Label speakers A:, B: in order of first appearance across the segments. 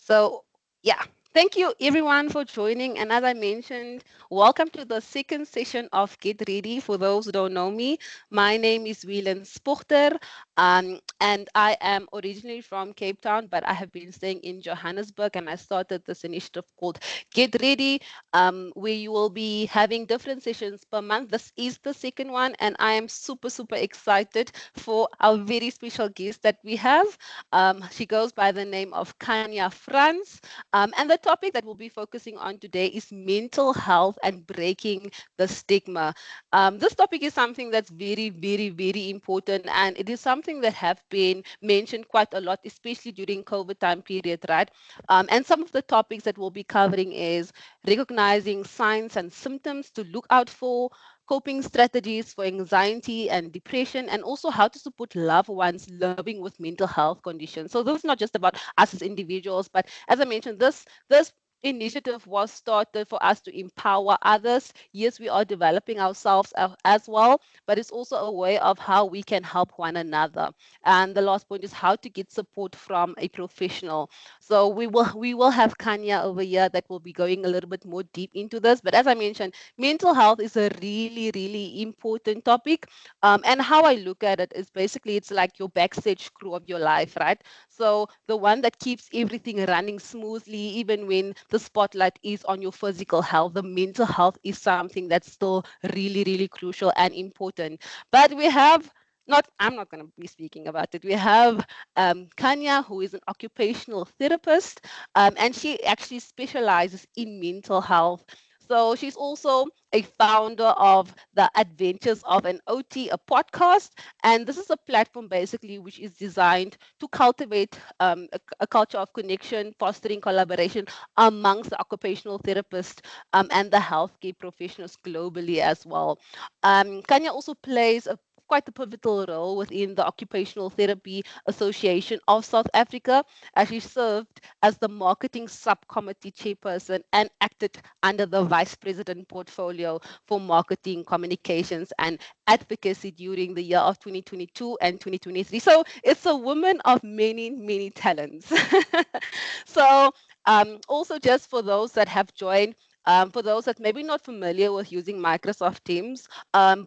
A: So, yeah, thank you everyone for joining. And as I mentioned, welcome to the second session of Get Ready. For those who don't know me, my name is Wieland Spochter, and I am originally from Cape Town, but I have been staying in Johannesburg, and I started this initiative called Get Ready, where you will be having different sessions per month. This is the second one, and I am super, super excited for our very special guest that we have. She goes by the name of Kanya Franz. And the topic that we'll be focusing on today is mental health and breaking the stigma. This topic is something that's very, very, very important, and it is something that have been mentioned quite a lot, especially during COVID time period, right? And some of the topics that we'll be covering is recognizing signs and symptoms to look out for, coping strategies for anxiety and depression, and also how to support loved ones living with mental health conditions. So this is not just about us as individuals, but as I mentioned, this initiative was started for us to empower others. Yes, we are developing ourselves as well, but it's also a way of how we can help one another. And the last point is how to get support from a professional. So we will have Kanya over here that will be going a little bit more deep into this. But as I mentioned, mental health is a really, really important topic. And how I look at it is basically it's like your backstage crew of your life, right? So the one that keeps everything running smoothly, even when the spotlight is on your physical health, the mental health is something that's still really, really crucial and important. But we have not, I'm not going to be speaking about it. We have Kanya, who is an occupational therapist, and she actually specializes in mental health. So she's also a founder of the Adventures of an OT, a podcast, and this is a platform basically which is designed to cultivate a culture of connection, fostering collaboration amongst the occupational therapists and the healthcare professionals globally as well. Kanya also plays a quite a pivotal role within the Occupational Therapy Association of South Africa, as she served as the marketing subcommittee chairperson and acted under the vice president portfolio for marketing, communications, and advocacy during the year of 2022 and 2023. So it's a woman of many, many talents. So also just for those that have joined, for those that maybe not familiar with using Microsoft Teams,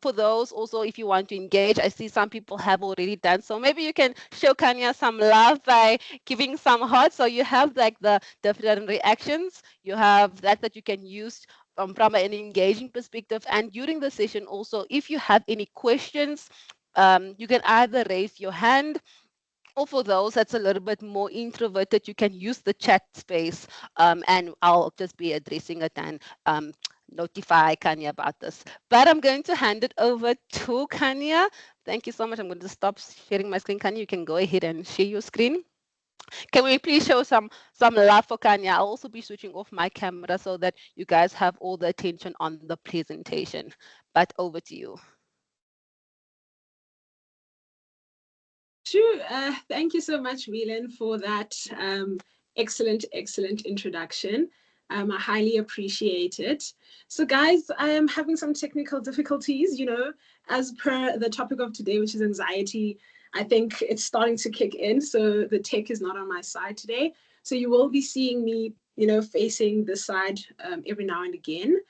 A: for those also, if you want to engage, I see some people have already done so. Maybe you can show Kanya some love by giving some hearts. So you have like the different reactions. You have that you can use from an engaging perspective. And during the session also, if you have any questions, you can either raise your hand, or for those that's a little bit more introverted, you can use the chat space, and I'll just be addressing it and notify Kanya about this. But I'm going to hand it over to Kanya. Thank you so much. I'm going to stop sharing my screen. Kanya, you can go ahead and share your screen. Can we please show some love for Kanya? I'll also be switching off my camera so that you guys have all the attention on the presentation. But over to you.
B: Sure. Thank you so much, Whelan, for that excellent introduction. I highly appreciate it. So guys, I am having some technical difficulties, as per the topic of today, which is anxiety. I think it's starting to kick in. So the tech is not on my side today. So you will be seeing me, facing this side every now and again.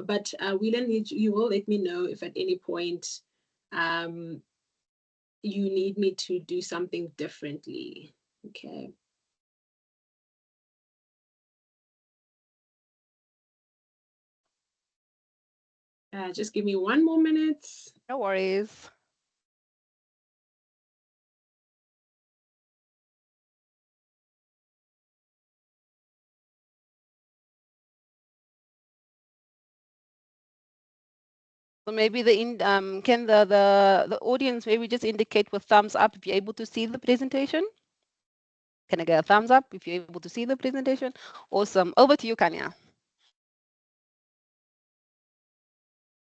B: But Whelan, you will let me know if at any point you need me to do something differently. Okay. Just give me 1 more minute.
A: No worries. So maybe can the audience maybe just indicate with thumbs up if you're able to see the presentation? Can I get a thumbs up if you're able to see the presentation? Awesome. Over to you, Kanya.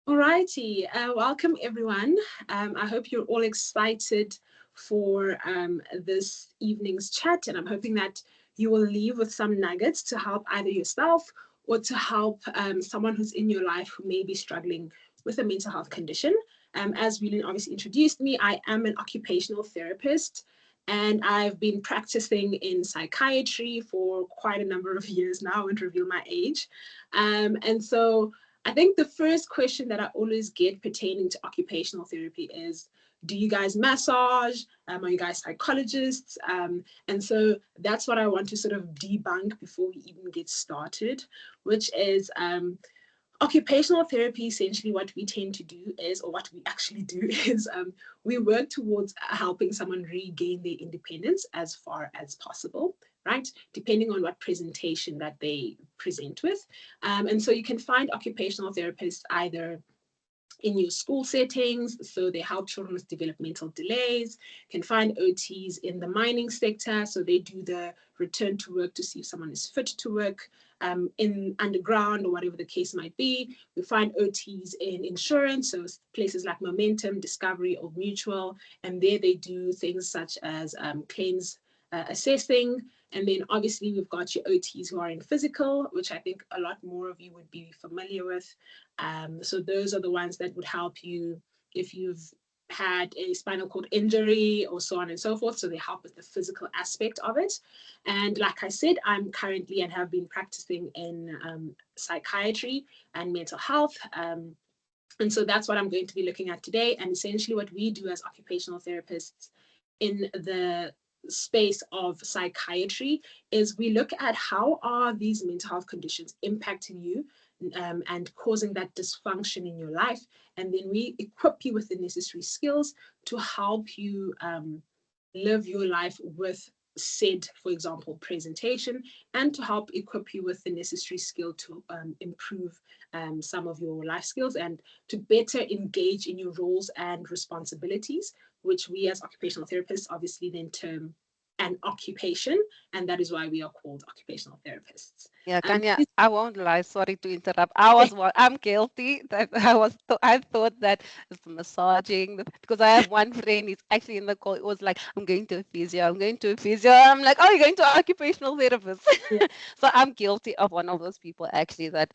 B: Alrighty, welcome everyone. I hope you're all excited for this evening's chat, and I'm hoping that you will leave with some nuggets to help either yourself or to help someone who's in your life who may be struggling with a mental health condition. As Whelan obviously introduced me, I am an occupational therapist, And I've been practicing in psychiatry for quite a number of years now. I won't reveal my age. And so I think the first question that I always get pertaining to occupational therapy is, do you guys massage? Are you guys psychologists? And so that's what I want to sort of debunk before we even get started, which is occupational therapy. Essentially what we tend to do is, or what we actually do is, we work towards helping someone regain their independence as far as possible, right, depending on what presentation that they present with. And so you can find occupational therapists either in your school settings, so they help children with developmental delays. You can find OTs in the mining sector, so they do the return to work to see if someone is fit to work in underground or whatever the case might be. We find OTs in insurance, so places like Momentum, Discovery, Old Mutual, and there they do things such as claims assessing. And then obviously we've got your OTs who are in physical, which I think a lot more of you would be familiar with. So those are the ones that would help you if you've had a spinal cord injury or so on and so forth. So they help with the physical aspect of it. And like I said, I'm currently and have been practicing in psychiatry and mental health. And so that's what I'm going to be looking at today. And essentially what we do as occupational therapists in the space of psychiatry is we look at how are these mental health conditions impacting you and causing that dysfunction in your life. And then we equip you with the necessary skills to help you live your life with said, for example, presentation, and to help equip you with the necessary skill to improve some of your life skills and to better engage in your roles and responsibilities, which we as occupational therapists obviously then term an occupation, and that is why we are called occupational therapists.
A: Yeah,
B: Um,
A: Kanya, I won't lie. Sorry to interrupt. I'm guilty that I thought that it's massaging because I have one friend. He's actually in the call. It was like, I'm going to a physio. I'm going to a physio. I'm like, oh, you're going to an occupational therapist.
B: yeah.
A: So I'm guilty of one of those people actually that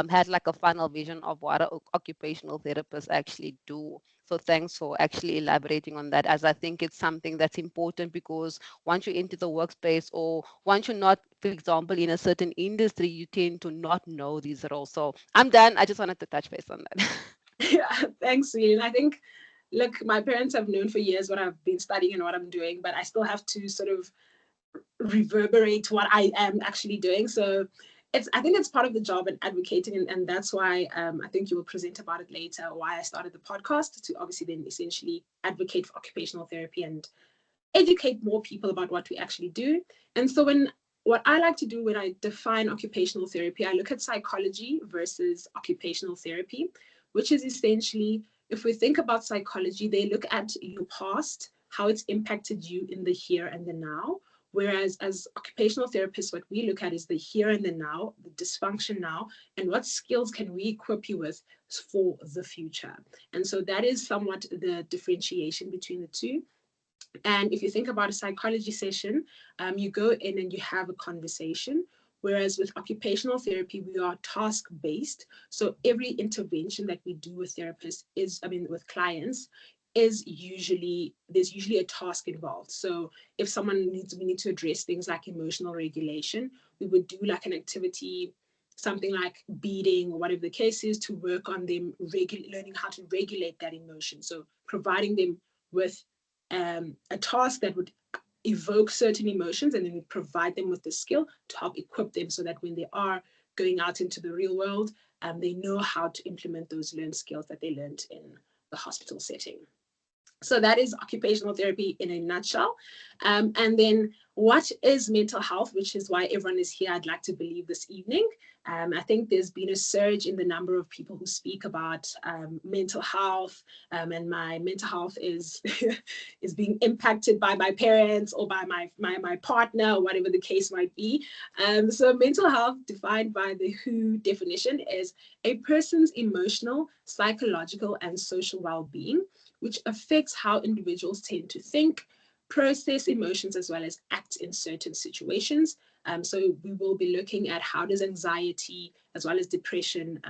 A: had like a funnel vision of what an occupational therapist actually do. So thanks for actually elaborating on that, as I think it's something that's important because once you enter the workspace or once you're not, for example, in a certain industry, you tend to not know these roles. So I'm done. I just wanted to touch base on that.
B: Yeah, thanks, Celine. I think, look, my parents have known for years what I've been studying and what I'm doing, but I still have to sort of reverberate what I am actually doing. So I think it's part of the job and advocating, and that's why I think you will present about it later, why I started the podcast to obviously then essentially advocate for occupational therapy and educate more people about what we actually do. And so what I like to do when I define occupational therapy, I look at psychology versus occupational therapy, which is essentially, if we think about psychology, they look at your past, how it's impacted you in the here and the now. Whereas as occupational therapists, what we look at is the here and the now, the dysfunction now, and what skills can we equip you with for the future. And so that is somewhat the differentiation between the two. And if you think about a psychology session, you go in and you have a conversation. Whereas with occupational therapy, we are task based. So every intervention that we do with therapists with clients there's usually a task involved. So if we need to address things like emotional regulation, we would do like an activity, something like beading or whatever the case is, to work on them learning how to regulate that emotion. So providing them with a task that would evoke certain emotions, and then we provide them with the skill to help equip them so that when they are going out into the real world, they know how to implement those learned skills that they learned in the hospital setting. So that is occupational therapy in a nutshell. And then what is mental health, which is why everyone is here, I'd like to believe this evening. I think there's been a surge in the number of people who speak about mental health, and my mental health is is being impacted by my parents or by my partner, or whatever the case might be. So mental health, defined by the WHO definition, is a person's emotional, psychological, and social well-being, which affects how individuals tend to think, process emotions, as well as act in certain situations. So we will be looking at how does anxiety as well as depression,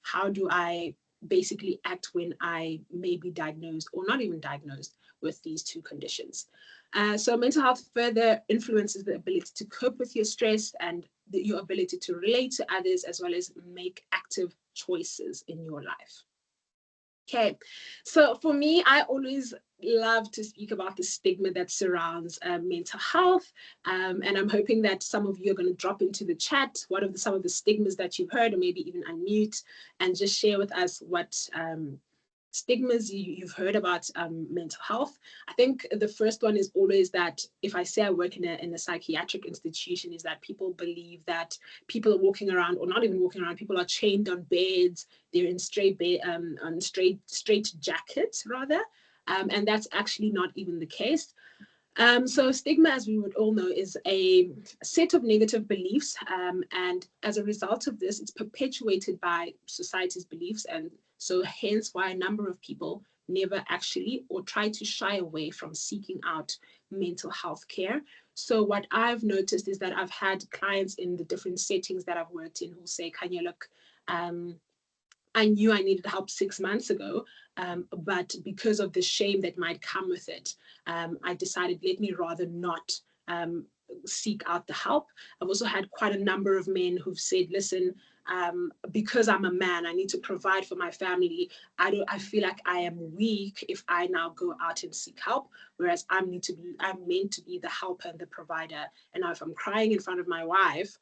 B: how do I basically act when I may be diagnosed or not even diagnosed with these two conditions. So mental health further influences the ability to cope with your stress and your ability to relate to others, as well as make active choices in your life. Okay, so for me, I always love to speak about the stigma that surrounds mental health, and I'm hoping that some of you are going to drop into the chat what are some of the stigmas that you've heard, or maybe even unmute and just share with us what stigmas you've heard about mental health. I think the first one is always that if I say I work in a psychiatric institution, is that people believe that people are walking around, or not even walking around, people are chained on beds, they're in straight jackets rather, and that's actually not even the case. So stigma, as we would all know, is a set of negative beliefs, and as a result of this, it's perpetuated by society's beliefs, and so hence why a number of people never actually or try to shy away from seeking out mental health care. So what I've noticed is that I've had clients in the different settings that I've worked in who say, Kanya, look, I knew I needed help 6 months ago, but because of the shame that might come with it, I decided let me rather not seek out the help. I've also had quite a number of men who've said, listen, because I'm a man, I need to provide for my family. I feel like I am weak if I now go out and seek help, whereas I'm meant to be the helper and the provider. And now if I'm crying in front of my wife,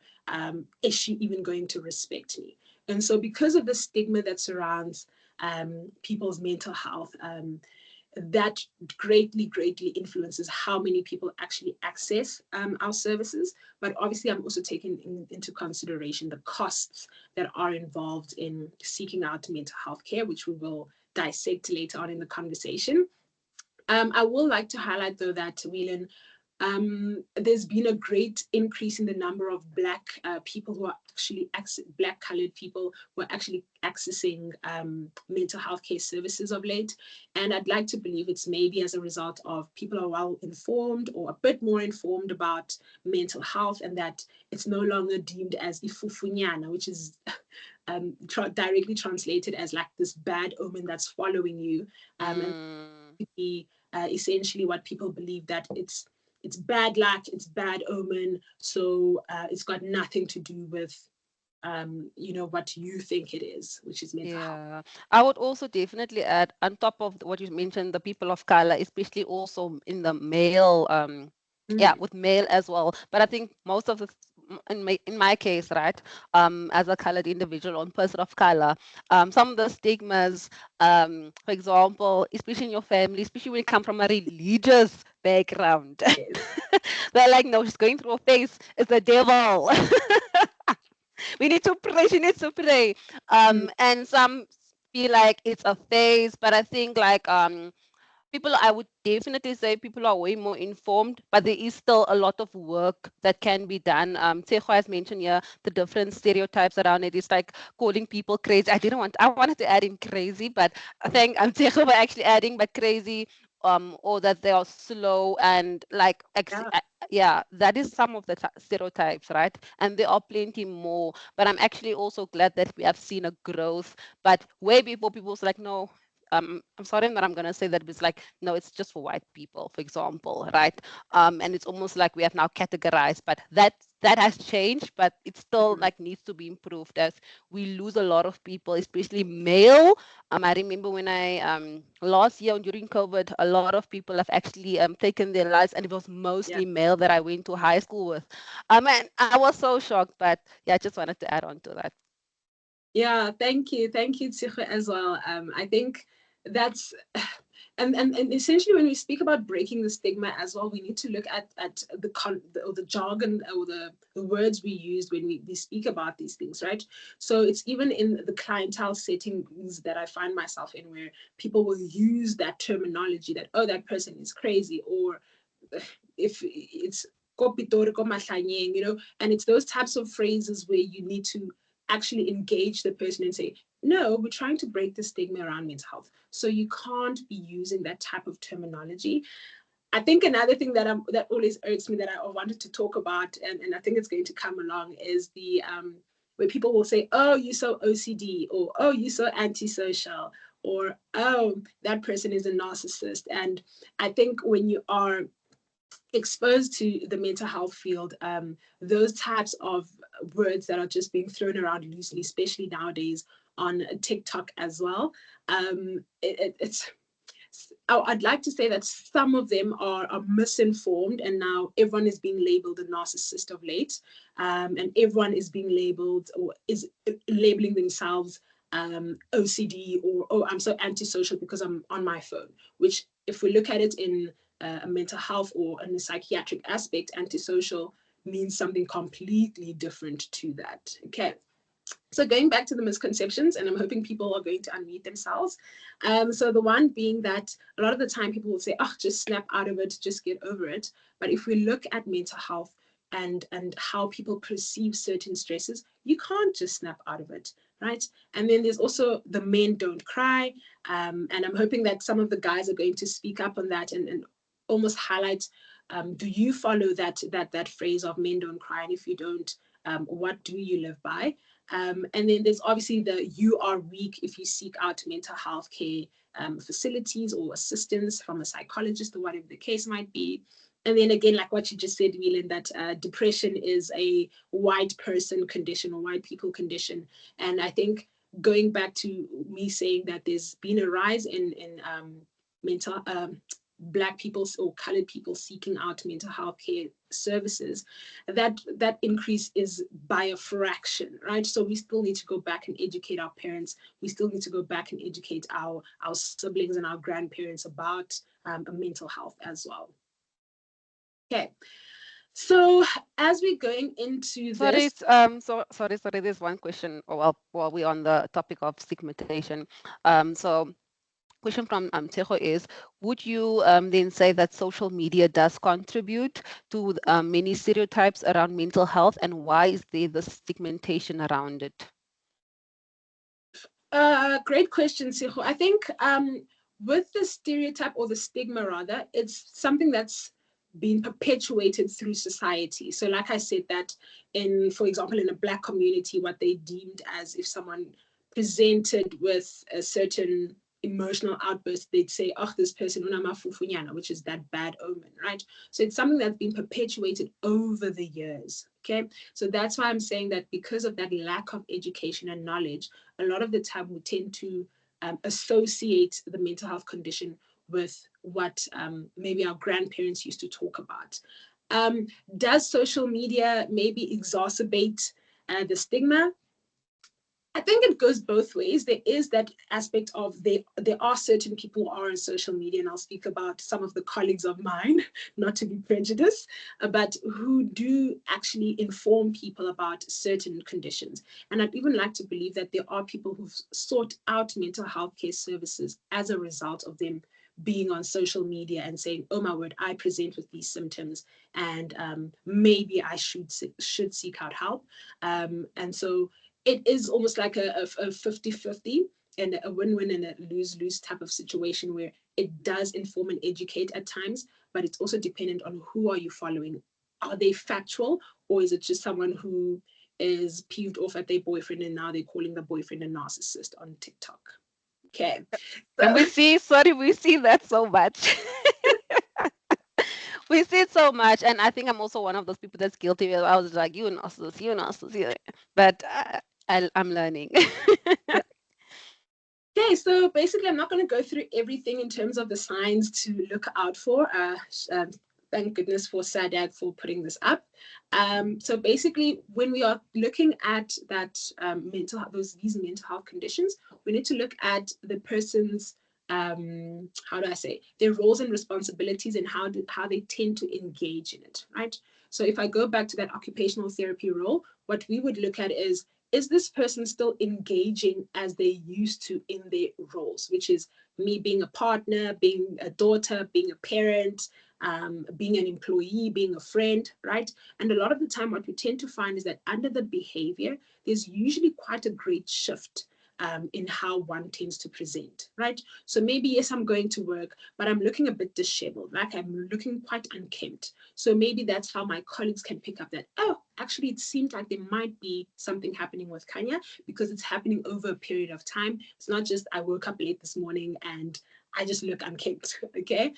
B: is she even going to respect me? And so because of the stigma that surrounds people's mental health, that greatly influences how many people actually access our services. But obviously, I'm also taking into consideration the costs that are involved in seeking out mental health care, which we will dissect later on in the conversation. I will like to highlight, though, that Whelan, there's been a great increase in the number of Black people who are actually Black colored people who are actually accessing mental health care services of late. And I'd like to believe it's maybe as a result of people are well informed or a bit more informed about mental health, and that it's no longer deemed as ifufunyana, which is directly translated as like this bad omen that's following you. And be essentially what people believe, that it's bad luck, it's bad omen, so it's got nothing to do with what you think it is, which is mental health.
A: Yeah, I would also definitely add, on top of what you mentioned, the people of color, especially also in the male, yeah,
B: Mm,
A: with male as well. But I think most of the, in my case, right, as a colored individual or person of color, some of the stigmas, for example, especially in your family, especially when you come from a religious background,
B: yes.
A: they're like, no, she's going through a phase, it's the devil. We need to pray, she needs to pray.
B: Mm,
A: And some feel like it's a phase, but I think like people, I would definitely say people are way more informed, but there is still a lot of work that can be done. Tsecho has mentioned here the different stereotypes around it. It's like calling people crazy. I wanted to add in crazy, but I think Tsecho by actually adding but crazy, or that they are slow and like
B: yeah.
A: yeah, that is some of the stereotypes, right? And there are plenty more. But I'm actually also glad that we have seen a growth. But way before, people's like, no, I'm sorry that I'm gonna say that, but it's like, no, it's just for white people, for example, right? And it's almost like we have now categorized, but that has changed, but it still
B: Mm,
A: like needs to be improved as we lose a lot of people, especially male. I remember when I last year during COVID, a lot of people have actually taken their lives, and it was
B: yeah.
A: mostly male that I went to high school with. And I was so shocked, but yeah, I just wanted to add on to that.
B: Yeah, thank you, Tshego, as well. I think that's and essentially when we speak about breaking the stigma as well, we need to look at or the jargon or the words we use when we speak about these things, right? So it's even in the clientele settings that I find myself in, where people will use that terminology that, oh, that person is crazy, or if it's kopitori ko mahlanyeng, and it's those types of phrases where you need to actually engage the person and say, no, we're trying to break the stigma around mental health. So you can't be using that type of terminology. I think another thing that always irks me that I wanted to talk about, and I think it's going to come along, is the where people will say, oh, you're so OCD, or oh, you're so antisocial, or oh, that person is a narcissist. And I think when you are exposed to the mental health field, those types of words that are just being thrown around loosely, especially nowadays on TikTok as well. It's I'd like to say that some of them are misinformed, and now everyone is being labeled a narcissist of late, and everyone is being labeled or is labeling themselves OCD, or oh, I'm so antisocial because I'm on my phone. Which, if we look at it in a mental health or in a psychiatric aspect, antisocial means something completely different to that. Okay. So going back to the misconceptions, and I'm hoping people are going to unmute themselves. So the one being that a lot of the time people will say, oh, just snap out of it, just get over it. But if we look at mental health and how people perceive certain stresses, you can't just snap out of it, right? And then there's also the men don't cry. And I'm hoping that some of the guys are going to speak up on that and almost highlight, do you follow that phrase of men don't cry? And if you don't, what do you live by? And then there's obviously the you are weak if you seek out mental health care facilities or assistance from a psychologist or whatever the case might be. And then again, like what you just said, Whelan, that depression is a white person condition or white people condition. And I think going back to me saying that there's been a rise in mental Black people or colored people seeking out mental health care services, that increase is by a fraction, right? So we still need to go back and educate our parents. We still need to go back and educate our siblings and our grandparents about mental health as well. Okay, so as we're going into
A: Sorry,
B: this,
A: sorry. There's one question. While we're on the topic of stigmatization, so question from Tejo is, would you then say that social media does contribute to many stereotypes around mental health, and why is there the stigmatization around it?
B: Great question, Siho. I think with the stereotype or the stigma, rather, it's something that's been perpetuated through society. So, like I said, that for example, in a Black community, what they deemed as if someone presented with a certain emotional outburst, they'd say, oh, this person, which is that bad omen, right? So it's something that's been perpetuated over the years. Okay. So that's why I'm saying that because of that lack of education and knowledge, a lot of the time we tend to associate the mental health condition with what maybe our grandparents used to talk about. Does social media maybe exacerbate the stigma? I think it goes both ways. There is that aspect of there are certain people who are on social media, and I'll speak about some of the colleagues of mine, not to be prejudiced, but who do actually inform people about certain conditions. And I'd even like to believe that there are people who've sought out mental health care services as a result of them being on social media and saying, oh my word, I present with these symptoms, and maybe I should seek out help. And so it is almost like a 50-50 and a win-win and a lose-lose type of situation where it does inform and educate at times, but it's also dependent on who are you following. Are they factual, or is it just someone who is peeved off at their boyfriend and now they're calling the boyfriend a narcissist on TikTok? Okay.
A: And
B: So,
A: we see that so much. We see it so much, and I think I'm also one of those people that's guilty. I was like, you narcissist, you narcissist, but I'm learning.
B: okay, so basically, I'm not going to go through everything in terms of the signs to look out for. Thank goodness for SADAG for putting this up. So basically, when we are looking at that these mental health conditions, we need to look at the person's how do I say, their roles and responsibilities and how they tend to engage in it, right? So if I go back to that occupational therapy role, what we would look at is this person still engaging as they used to in their roles, which is me being a partner, being a daughter, being a parent, being an employee, being a friend, right? And a lot of the time, what we tend to find is that under the behavior, there's usually quite a great shift in how one tends to present, right? So maybe, yes, I'm going to work, but I'm looking a bit disheveled, like I'm looking quite unkempt. So maybe that's how my colleagues can pick up that, oh, actually, it seems like there might be something happening with Kanya because it's happening over a period of time. It's not just I woke up late this morning and I just look unkempt, okay?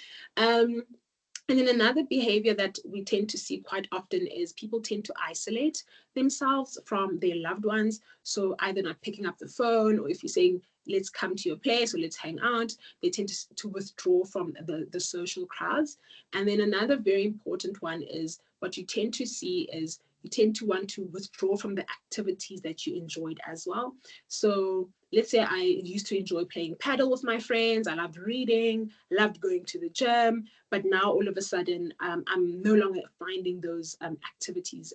B: And then another behavior that we tend to see quite often is people tend to isolate themselves from their loved ones. So either not picking up the phone, or if you're saying, let's come to your place or let's hang out, they tend to withdraw from the social crowds. And then another very important one is what you tend to see is you tend to want to withdraw from the activities that you enjoyed as well. So let's say I used to enjoy playing paddle with my friends, I loved reading, loved going to the gym, but now all of a sudden I'm no longer finding those activities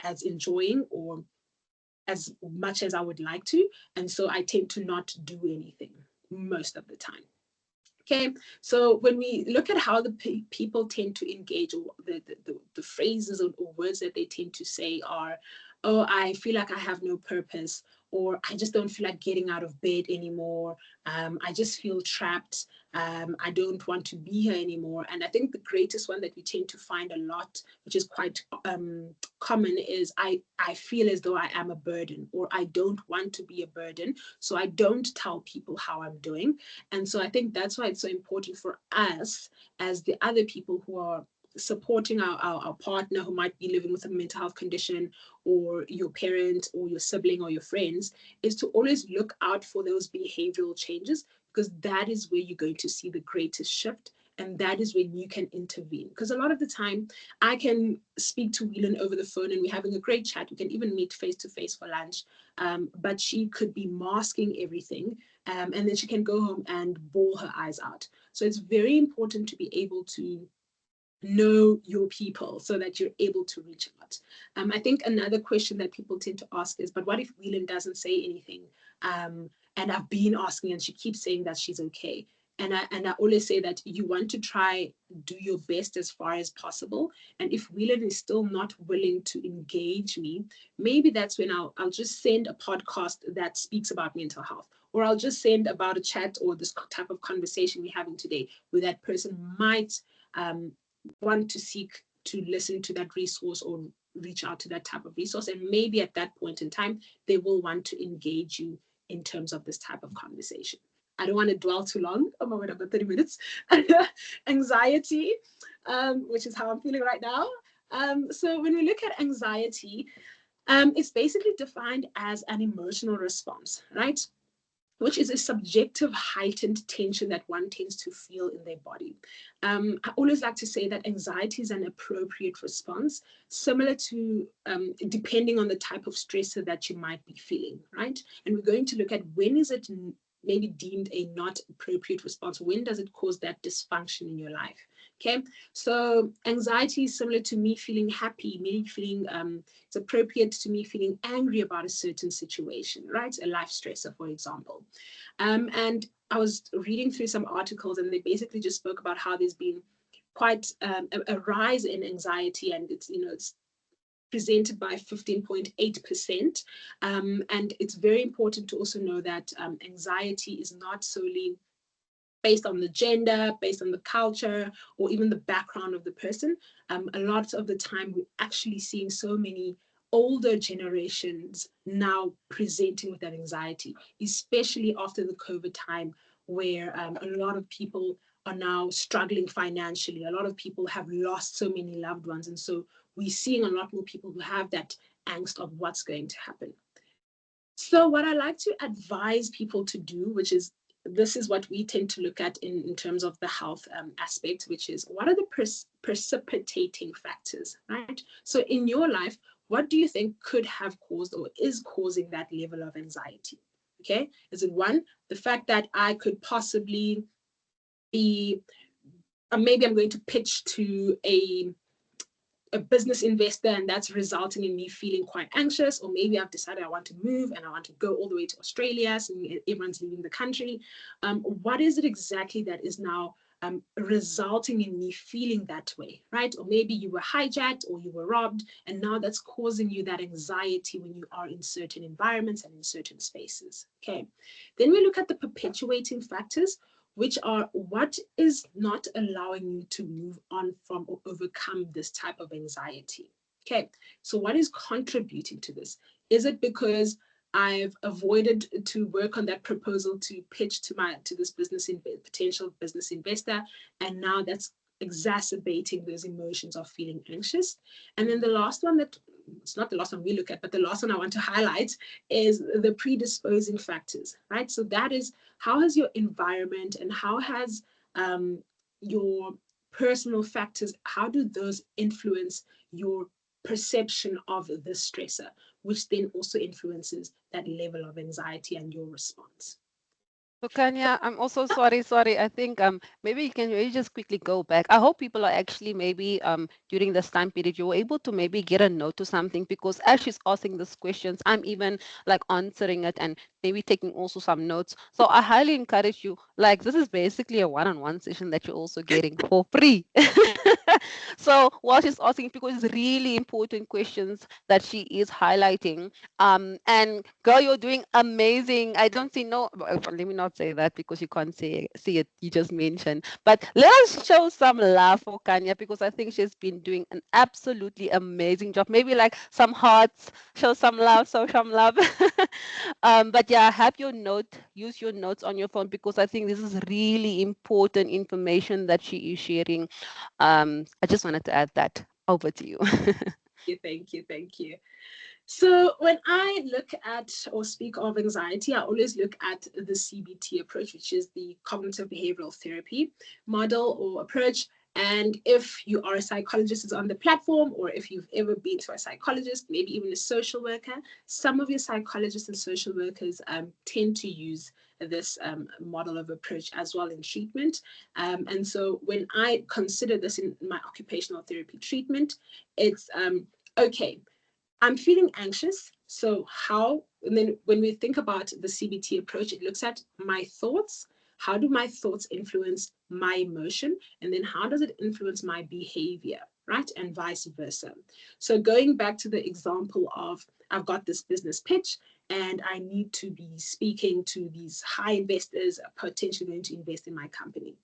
B: as enjoying or as much as I would like to. And so I tend to not do anything most of the time. Okay, so when we look at how the people tend to engage, or the phrases or words that they tend to say are, oh, I feel like I have no purpose, or I just don't feel like getting out of bed anymore. I just feel trapped. I don't want to be here anymore. And I think the greatest one that we tend to find a lot, which is quite common, is I feel as though I am a burden, or I don't want to be a burden. So I don't tell people how I'm doing. And so I think that's why it's so important for us, as the other people who are supporting our partner who might be living with a mental health condition, or your parent or your sibling or your friends, is to always look out for those behavioral changes, because that is where you're going to see the greatest shift. And that is when you can intervene. Because a lot of the time, I can speak to Whelan over the phone and we're having a great chat. We can even meet face to face for lunch. But she could be masking everything, and then she can go home and bawl her eyes out. So it's very important to be able to know your people so that you're able to reach out. I think another question that people tend to ask is, but what if Whelan doesn't say anything? And I've been asking and she keeps saying that she's okay. And I always say that you want to try do your best as far as possible. And if Whelan is still not willing to engage me, maybe that's when I'll just send a podcast that speaks about mental health, or I'll just send about a chat or this type of conversation we're having today, where that person might want to seek to listen to that resource or reach out to that type of resource. And maybe at that point in time, they will want to engage you in terms of this type of conversation. I don't want to dwell too long. Oh my word, I've got 30 minutes. Anxiety, which is how I'm feeling right now. So when we look at anxiety, it's basically defined as an emotional response, right? Which is a subjective heightened tension that one tends to feel in their body. I always like to say that anxiety is an appropriate response, similar to depending on the type of stressor that you might be feeling, right? And we're going to look at when is it maybe deemed a not appropriate response? When does it cause that dysfunction in your life? Okay, so anxiety is similar to me feeling happy, me feeling it's appropriate to me feeling angry about a certain situation, right? A life stressor, for example. And I was reading through some articles and they basically just spoke about how there's been quite a rise in anxiety, and it's presented by 15.8%. And it's very important to also know that anxiety is not solely based on the gender, based on the culture, or even the background of the person. A lot of the time, we're actually seeing so many older generations now presenting with that anxiety, especially after the COVID time, where a lot of people are now struggling financially. A lot of people have lost so many loved ones. And so we're seeing a lot more people who have that angst of what's going to happen. So, what I like to advise people to do, which is this is what we tend to look at in terms of the health aspect, which is what are the precipitating factors, right? So, in your life, what do you think could have caused or is causing that level of anxiety? Okay, is it one, the fact that I could possibly be, maybe I'm going to pitch to a business investor and that's resulting in me feeling quite anxious, or maybe I've decided I want to move and I want to go all the way to Australia, so everyone's leaving the country. What is it exactly that is now resulting in me feeling that way, right? Or maybe you were hijacked or you were robbed, and now that's causing you that anxiety when you are in certain environments and in certain spaces. Okay, then we look at the perpetuating factors, which are what is not allowing you to move on from or overcome this type of anxiety. Okay, so what is contributing to this? Is it because I've avoided to work on that proposal to pitch to this potential business investor, and now that's exacerbating those emotions of feeling anxious. And then the last one, that it's not the last one we look at, but the last one I want to highlight is the predisposing factors, right? So that is, how has your environment and how has your personal factors, how do those influence your perception of the stressor, which then also influences that level of anxiety and your response.
A: So Kanya, I'm also sorry. I think maybe you can really just quickly go back. I hope people are actually maybe during this time period you were able to maybe get a note to something, because as she's asking these questions, I'm even like answering it and maybe taking also some notes. So I highly encourage you, like this is basically a one-on-one session that you're also getting for free. So while she's asking, because it's really important questions that she is highlighting, and girl, you're doing amazing. I don't see no. Let me not say that because you can't see it. You just mentioned, but let us show some love for Kanya, because I think she's been doing an absolutely amazing job. Maybe like some hearts, show some love, show some love. But yeah, have your note. Use your notes on your phone, because I think this is really important information that she is sharing. I just wanted to add that. Over to you.
B: Thank you. So when I look at or speak of anxiety, I always look at the CBT approach, which is the cognitive behavioral therapy model or approach. And if you are a psychologist is on the platform, or if you've ever been to a psychologist, maybe even a social worker, some of your psychologists and social workers tend to use this model of approach as well in treatment. And so when I consider this in my occupational therapy treatment, it's okay, I'm feeling anxious. So how, and then when we think about the CBT approach, it looks at my thoughts. How do my thoughts influence my emotion? And then how does it influence my behavior, right? And vice versa. So going back to the example of, I've got this business pitch and I need to be speaking to these high investors potentially going to invest in my company.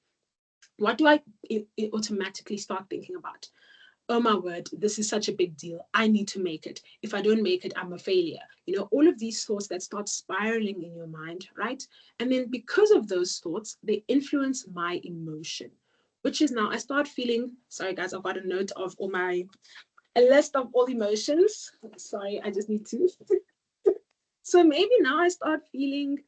B: What do I automatically start thinking about? Oh my word, this is such a big deal. I need to make it. If I don't make it, I'm a failure. You know, all of these thoughts that start spiraling in your mind, right? And then because of those thoughts, they influence my emotion, which is now I start feeling, sorry guys, I've got a note of all my, a list of all emotions. Sorry, I just need to. So maybe now I start feeling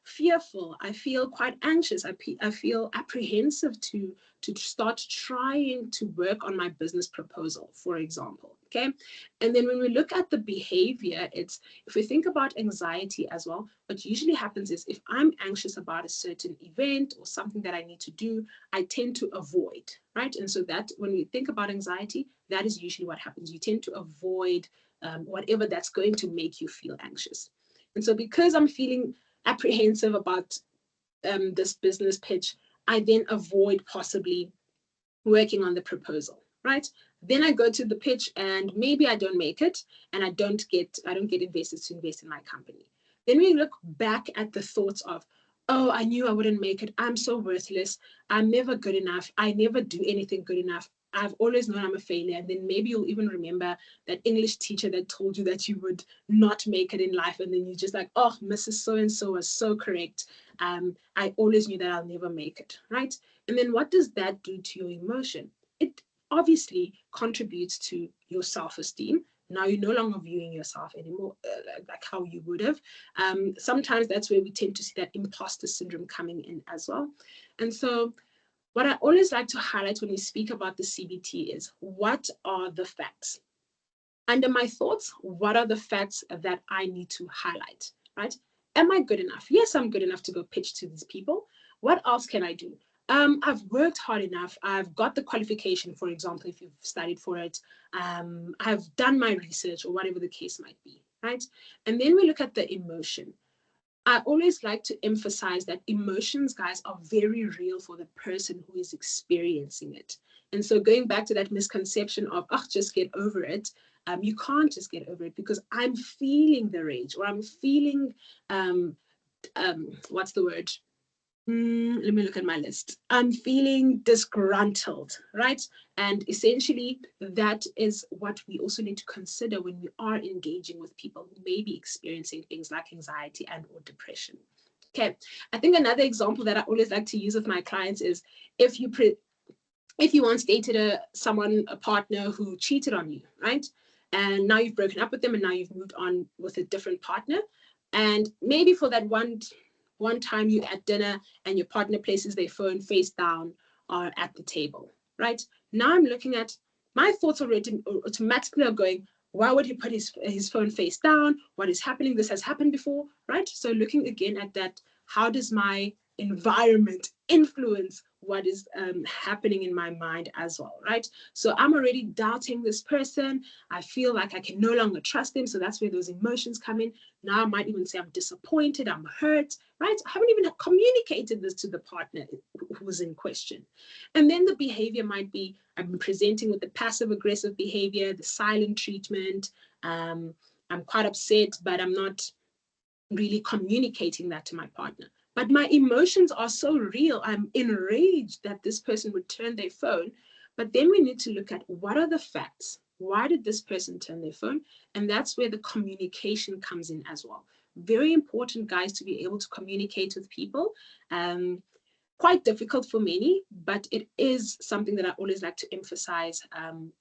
B: fearful. I feel quite anxious. I feel apprehensive to start trying to work on my business proposal, for example. Okay. And then when we look at the behavior, it's, if we think about anxiety as well, what usually happens is if I'm anxious about a certain event or something that I need to do, I tend to avoid, right? And so that when we think about anxiety, that is usually what happens. You tend to avoid whatever that's going to make you feel anxious. And so because I'm feeling apprehensive about this business pitch, I then avoid possibly working on the proposal, right? Then I go to the pitch and maybe I don't make it and I don't get investors to invest in my company. Then we look back at the thoughts of, oh, I knew I wouldn't make it. I'm so worthless. I'm never good enough. I never do anything good enough. I've always known I'm a failure. And then maybe you'll even remember that English teacher that told you that you would not make it in life. And then you're just like, oh, Mrs. So-and-so was so correct. I always knew that I'll never make it, right? And then what does that do to your emotion? It obviously contributes to your self-esteem. Now you're no longer viewing yourself anymore like how you would have. Sometimes that's where we tend to see that imposter syndrome coming in as well. And so what I always like to highlight when we speak about the CBT is, what are the facts? Under my thoughts, what are the facts that I need to highlight, right? Am I good enough? Yes, I'm good enough to go pitch to these people. What else can I do? I've worked hard enough. I've got the qualification, for example, if you've studied for it. I've done my research or whatever the case might be, right? And then we look at the emotion. I always like to emphasize that emotions, guys, are very real for the person who is experiencing it. And so going back to that misconception of, oh, just get over it, you can't just get over it because I'm feeling the rage or I'm feeling, what's the word? Let me look at my list. I'm feeling disgruntled, right? And essentially, that is what we also need to consider when we are engaging with people who may be experiencing things like anxiety and or depression. Okay, I think another example that I always like to use with my clients is if you if you once dated a partner who cheated on you, right? And now you've broken up with them and now you've moved on with a different partner. And maybe for that one time you at dinner and your partner places their phone face down or at the table, right? Now I'm looking at my thoughts already automatically are going, why would he put his phone face down? What is happening? This has happened before, right? So looking again at that, how does my environment influence what is happening in my mind as well, right? So I'm already doubting this person. I feel like I can no longer trust them. So that's where those emotions come in. Now I might even say I'm disappointed, I'm hurt, right? I haven't even communicated this to the partner who was in question. And then the behavior might be I'm presenting with the passive aggressive behavior, the silent treatment. I'm quite upset, but I'm not really communicating that to my partner. But my emotions are so real. I'm enraged that this person would turn their phone. But then we need to look at what are the facts? Why did this person turn their phone? And that's where the communication comes in as well. Very important, guys, to be able to communicate with people. Quite difficult for many, but it is something that I always like to emphasize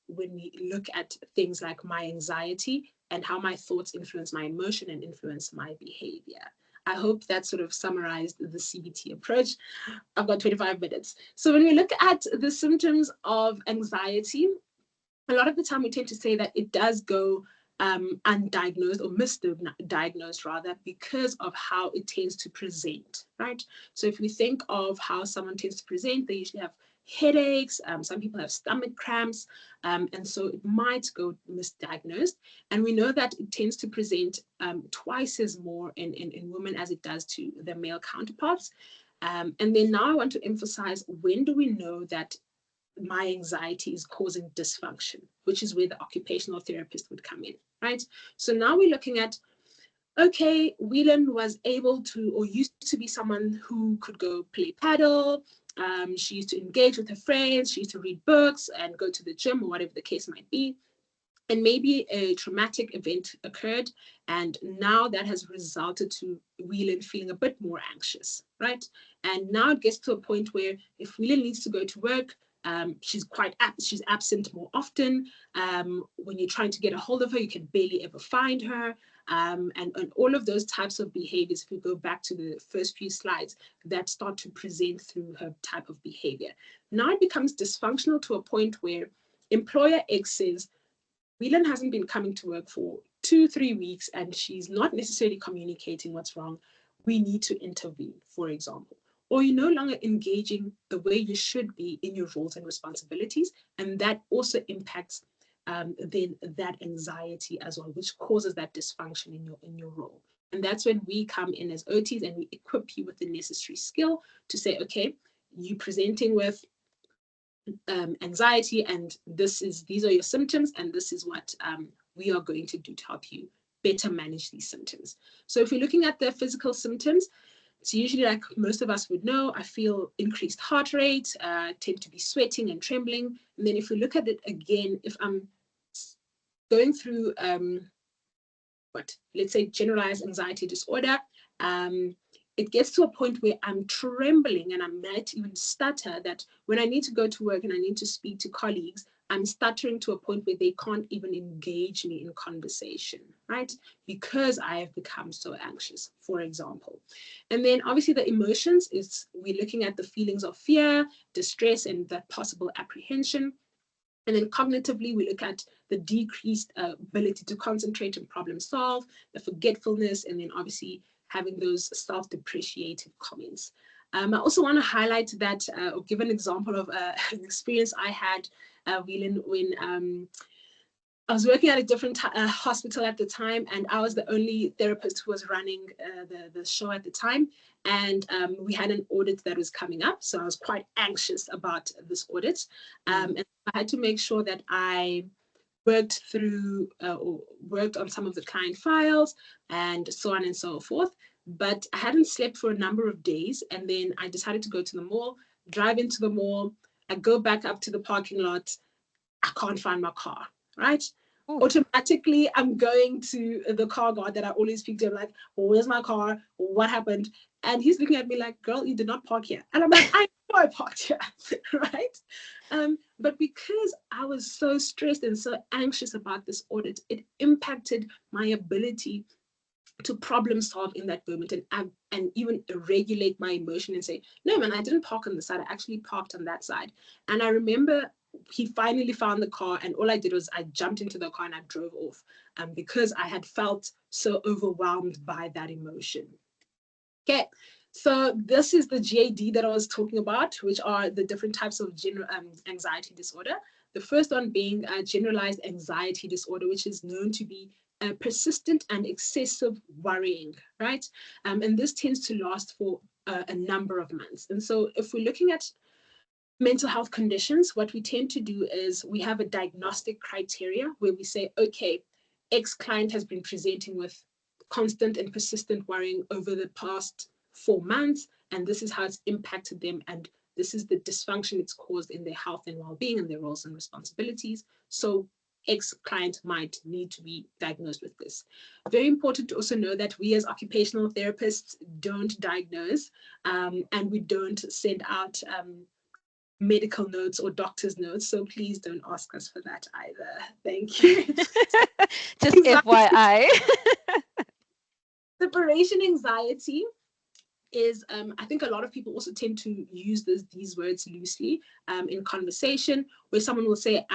B: when we look at things like my anxiety and how my thoughts influence my emotion and influence my behavior. I hope that sort of summarized the CBT approach. I've got 25 minutes. So when we look at the symptoms of anxiety, a lot of the time we tend to say that it does go undiagnosed or misdiagnosed rather because of how it tends to present, right? So if we think of how someone tends to present, they usually have headaches, some people have stomach cramps, and so it might go misdiagnosed. And we know that it tends to present twice as more in women as it does to their male counterparts. And then now I want to emphasize, when do we know that my anxiety is causing dysfunction, which is where the occupational therapist would come in, right? So now we're looking at, okay, Whelan was able to or used to be someone who could go play paddle. She used to engage with her friends. She used to read books and go to the gym or whatever the case might be. And maybe a traumatic event occurred, and now that has resulted to Whelan feeling a bit more anxious, right? And now it gets to a point where if Whelan needs to go to work, she's absent more often. When you're trying to get a hold of her, you can barely ever find her. And all of those types of behaviors, if we go back to the first few slides, that start to present through her type of behavior. Now it becomes dysfunctional to a point where employer X says, Whelan hasn't been coming to work for 2-3 weeks and she's not necessarily communicating what's wrong. We need to intervene, for example. Or you're no longer engaging the way you should be in your roles and responsibilities. And that also impacts then that anxiety as well, which causes that dysfunction in your role. And that's when we come in as OTs and we equip you with the necessary skill to say, okay, you presenting with anxiety, and these are your symptoms, and this is what we are going to do to help you better manage these symptoms. So if we're looking at the physical symptoms, it's usually like most of us would know, I feel increased heart rate, tend to be sweating and trembling. And then if we look at it again, if I'm going through let's say generalized anxiety disorder, it gets to a point where I'm trembling and I might even stutter, that when I need to go to work and I need to speak to colleagues, I'm stuttering to a point where they can't even engage me in conversation, right? Because I have become so anxious, for example. And then obviously the emotions is we're looking at the feelings of fear, distress, and that possible apprehension. And then cognitively, we look at the decreased ability to concentrate and problem solve, the forgetfulness, and then obviously having those self-depreciative comments. I also want to highlight that or give an example of an experience I had, when I was working at a different hospital at the time, and I was the only therapist who was running the show at the time. And we had an audit that was coming up, so I was quite anxious about this audit. And I had to make sure that I worked through or worked on some of the client files and so on and so forth. But I hadn't slept for a number of days, and then I decided to go to the mall, drive into the mall. I go back up to the parking lot. I can't find my car, right?
A: Ooh.
B: Automatically, I'm going to the car guard that I always speak to. I'm like, oh, where's my car? What happened? And he's looking at me like, girl, you did not park here. And I'm like, I I parked here, right? But because I was so stressed and so anxious about this audit, it impacted my ability to problem solve in that moment and even regulate my emotion and say, no, man, I didn't park on the side. I actually parked on that side. And I remember he finally found the car, and all I did was I jumped into the car and I drove off because I had felt so overwhelmed by that emotion. Okay, so this is the GAD that I was talking about, which are the different types of general anxiety disorder. The first one being generalized anxiety disorder, which is known to be persistent and excessive worrying, right? And this tends to last for a number of months. And so if we're looking at mental health conditions, what we tend to do is we have a diagnostic criteria where we say, okay, X client has been presenting with constant and persistent worrying over the past 4 months, and this is how it's impacted them, and this is the dysfunction it's caused in their health and well-being and their roles and responsibilities. So X client might need to be diagnosed with this. Very important to also know that we as occupational therapists don't diagnose, and we don't send out medical notes or doctor's notes. So please don't ask us for that either. Thank you.
A: Just
B: Anxiety,
A: FYI.
B: separation anxiety is I think a lot of people also tend to use these words loosely in conversation, where someone will say,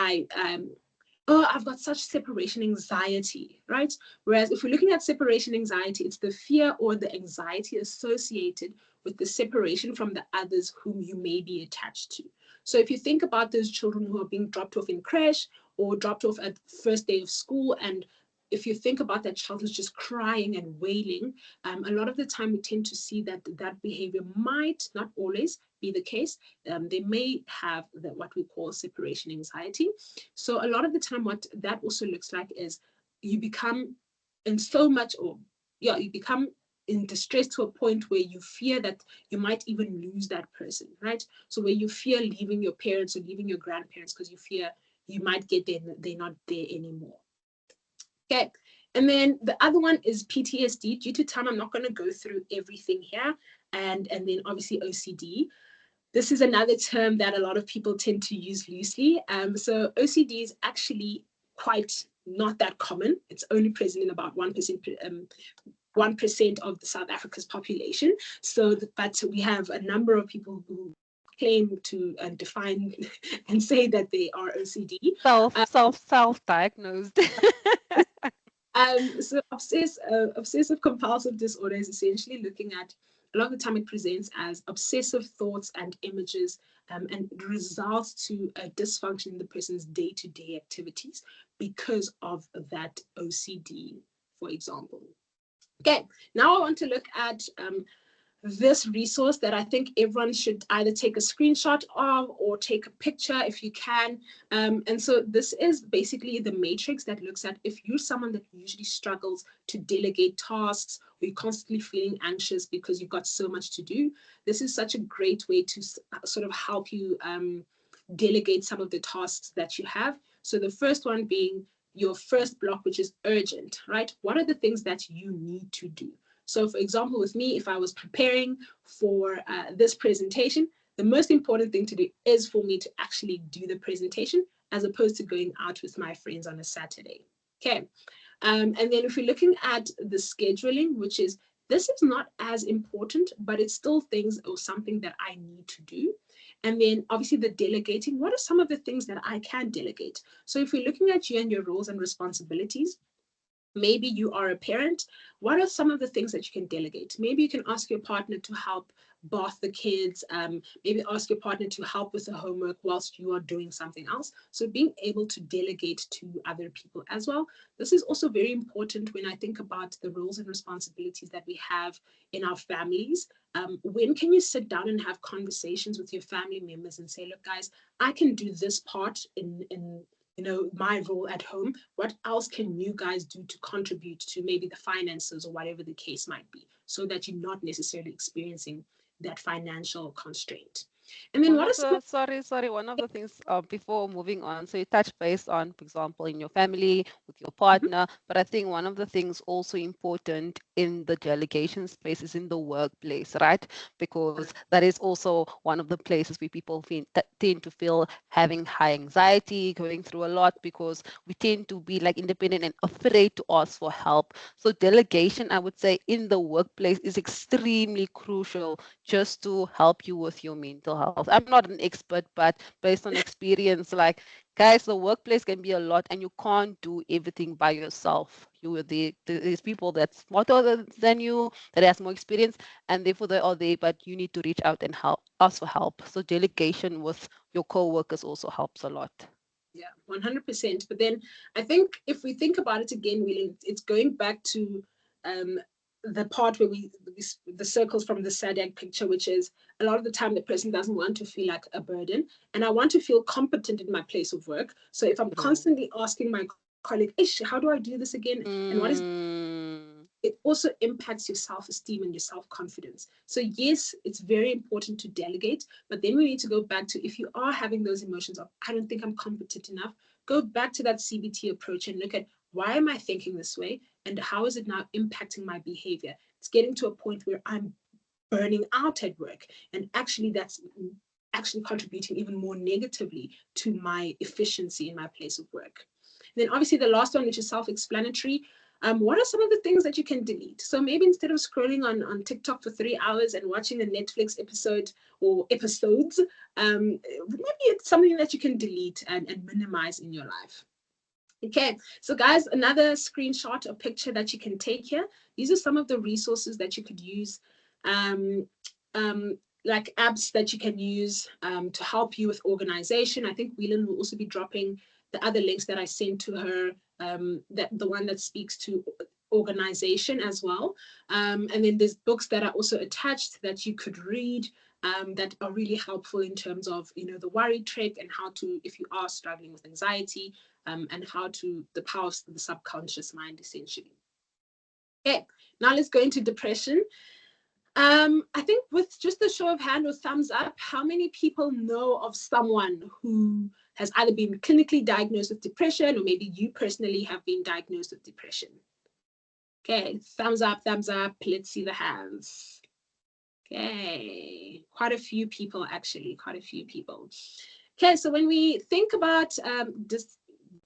B: oh, I've got such separation anxiety, right? Whereas if we're looking at separation anxiety, it's the fear or the anxiety associated with the separation from the others whom you may be attached to. So if you think about those children who are being dropped off in creche or dropped off at first day of school, and if you think about that child who's just crying and wailing, a lot of the time we tend to see that that behavior might not always be the case. They may have what we call separation anxiety. So a lot of the time, what that also looks like is you become in so much, or yeah, you become in distress to a point where you fear that you might even lose that person, right? So where you fear leaving your parents or leaving your grandparents because you fear you might get there and they're not there anymore. Okay. And then the other one is PTSD. Due to time, I'm not going to go through everything here. And then obviously OCD. This is another term that a lot of people tend to use loosely. So OCD is actually quite not that common. It's only present in about 1% of the South Africa's population. So, but we have a number of people who claim to define and say that they are OCD.
A: Self diagnosed.
B: So obsessive compulsive disorder is essentially looking at, a lot of the time it presents as obsessive thoughts and images, and results to a dysfunction in the person's day-to-day activities because of that OCD, for example. Okay, now I want to look at this resource that I think everyone should either take a screenshot of or take a picture if you can. And so this is basically the matrix that looks at if you're someone that usually struggles to delegate tasks, or you're constantly feeling anxious because you've got so much to do. This is such a great way to sort of help you delegate some of the tasks that you have. So the first one being your first block, which is urgent, right? What are the things that you need to do? So for example, with me, if I was preparing for this presentation, the most important thing to do is for me to actually do the presentation as opposed to going out with my friends on a Saturday. Okay. And then if we're looking at the scheduling, which is, this is not as important, but it's still things or something that I need to do. And then obviously the delegating, what are some of the things that I can delegate? So if we're looking at you and your roles and responsibilities, maybe you are a parent. What are some of the things that you can delegate? Maybe you can ask your partner to help bath the kids. Maybe ask your partner to help with the homework whilst you are doing something else. So being able to delegate to other people as well. This is also very important when I think about the roles and responsibilities that we have in our families. When can you sit down and have conversations with your family members and say, look, guys, I can do this part in my role at home. What else can you guys do to contribute to maybe the finances or whatever the case might be, so that you're not necessarily experiencing that financial constraint? And then
A: One
B: what are
A: of
B: some
A: the sorry, one of the things before moving on, so you touch base on, for example, in your family with your
B: of,
A: partner, but I think one of the things also important in the delegation space is in the workplace, right? Because that is also one of the places where people tend to feel having high anxiety, going through a lot because we tend to be like independent and afraid to ask for help. So delegation, I would say, in the workplace is extremely crucial just to help you with your mental health. I'm not an expert, but based on experience, like guys, the workplace can be a lot and you can't do everything by yourself. You are there's people that's smarter than you, that has more experience, and therefore they are there, but you need to reach out and help, ask for help. So delegation with your co-workers also helps a lot.
B: yeah, 100%. But then I think if we think about it again, really, it's going back to um, the part where the circles from the SADAG picture, which is a lot of the time the person doesn't want to feel like a burden. And I want to feel competent in my place of work. So if I'm
A: Mm.
B: constantly asking my colleague, Ish, how do I do this again? And what is
A: Mm.
B: it also impacts your self-esteem and your self-confidence. So yes, it's very important to delegate, but then we need to go back to, if you are having those emotions of I don't think I'm competent enough, go back to that CBT approach and look at, why am I thinking this way and how is it now impacting my behavior? It's getting to a point where I'm burning out at work, and actually that's actually contributing even more negatively to my efficiency in my place of work. And then obviously the last one, which is self-explanatory. What are some of the things that you can delete? So maybe instead of scrolling on TikTok for 3 hours and watching a Netflix episode or episodes, maybe it's something that you can delete and minimize in your life. Okay, so guys, another screenshot or picture that you can take here. These are some of the resources that you could use, um, like apps that you can use to help you with organization. I think Whelan will also be dropping the other links that I sent to her, that the one that speaks to organization as well. And then there's books that are also attached that you could read, that are really helpful in terms of, the worry trick and how to, if you are struggling with anxiety, and how to the power of the subconscious mind, essentially. Okay, now let's go into depression. I think with just a show of hand or thumbs up, how many people know of someone who has either been clinically diagnosed with depression, or maybe you personally have been diagnosed with depression? Okay, thumbs up, thumbs up. Let's see the hands. Okay, quite a few people, actually, quite a few people. Okay, so when we think about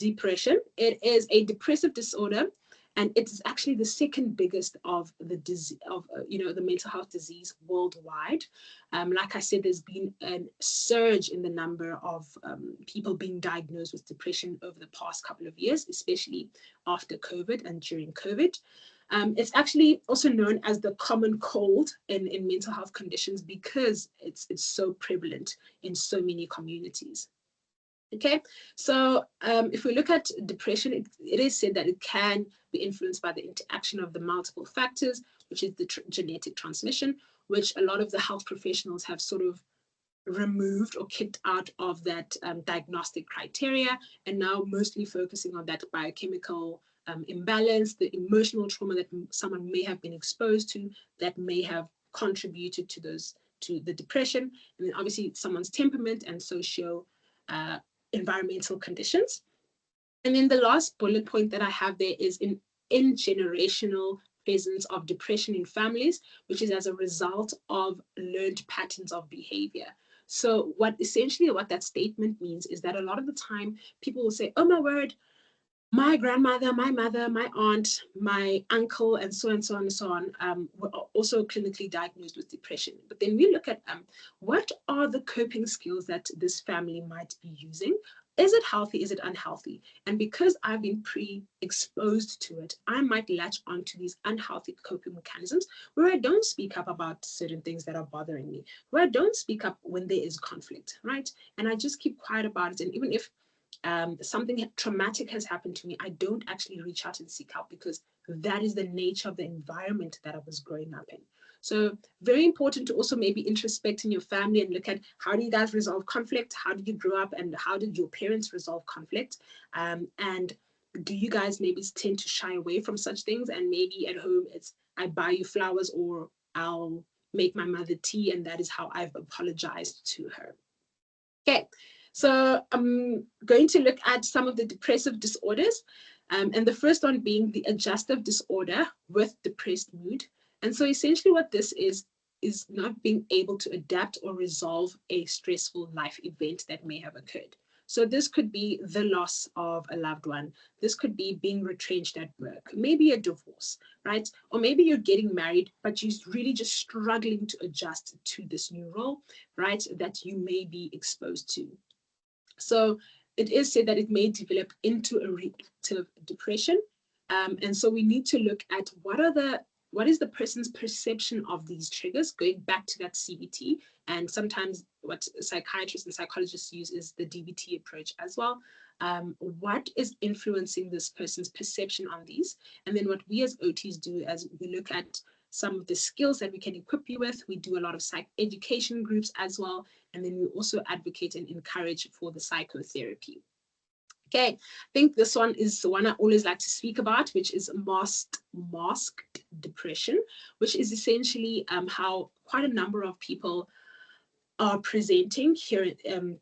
B: depression, it is a depressive disorder, and it's actually the second biggest of the disease of the mental health disease worldwide. Like I said, there's been a surge in the number of people being diagnosed with depression over the past couple of years, especially after COVID and during COVID. It's actually also known as the common cold in mental health conditions because it's so prevalent in so many communities. Okay, so if we look at depression, it is said that it can be influenced by the interaction of the multiple factors, which is the genetic transmission, which a lot of the health professionals have sort of removed or kicked out of that diagnostic criteria, and now mostly focusing on that biochemical imbalance, the emotional trauma that someone may have been exposed to that may have contributed to the depression, and then obviously someone's temperament and socio uh, environmental conditions. And then the last bullet point that I have there is in generational presence of depression in families, which is as a result of learned patterns of behavior. So what that statement means is that a lot of the time people will say, oh my word, my grandmother, my mother, my aunt, my uncle, and so on and so on and so on, were also clinically diagnosed with depression. But then we look at what are the coping skills that this family might be using? Is it healthy? Is it unhealthy? And because I've been pre-exposed to it, I might latch onto these unhealthy coping mechanisms where I don't speak up about certain things that are bothering me, where I don't speak up when there is conflict, right? And I just keep quiet about it. And even if something traumatic has happened to me, I don't actually reach out and seek help because that is the nature of the environment that I was growing up in. So very important to also maybe introspect in your family and look at, how do you guys resolve conflict? How did you grow up and how did your parents resolve conflict? And do you guys maybe tend to shy away from such things? And maybe at home it's, I buy you flowers, or I'll make my mother tea, and that is how I've apologized to her. Okay, so I'm going to look at some of the depressive disorders, and the first one being the adjustive disorder with depressed mood. And so essentially what this is not being able to adapt or resolve a stressful life event that may have occurred. So this could be the loss of a loved one. This could be being retrenched at work, maybe a divorce, right? Or maybe you're getting married, but you're really just struggling to adjust to this new role, right? That you may be exposed to. So it is said that it may develop into a reactive depression. And so we need to look at what is the person's perception of these triggers, going back to that CBT. And sometimes what psychiatrists and psychologists use is the DBT approach as well. What is influencing this person's perception on these? And then what we as OTs do as we look at some of the skills that we can equip you with. We do a lot of psych education groups as well. And then we also advocate and encourage for the psychotherapy. Okay, I think this one is the one I always like to speak about, which is masked depression, which is essentially how quite a number of people are presenting here,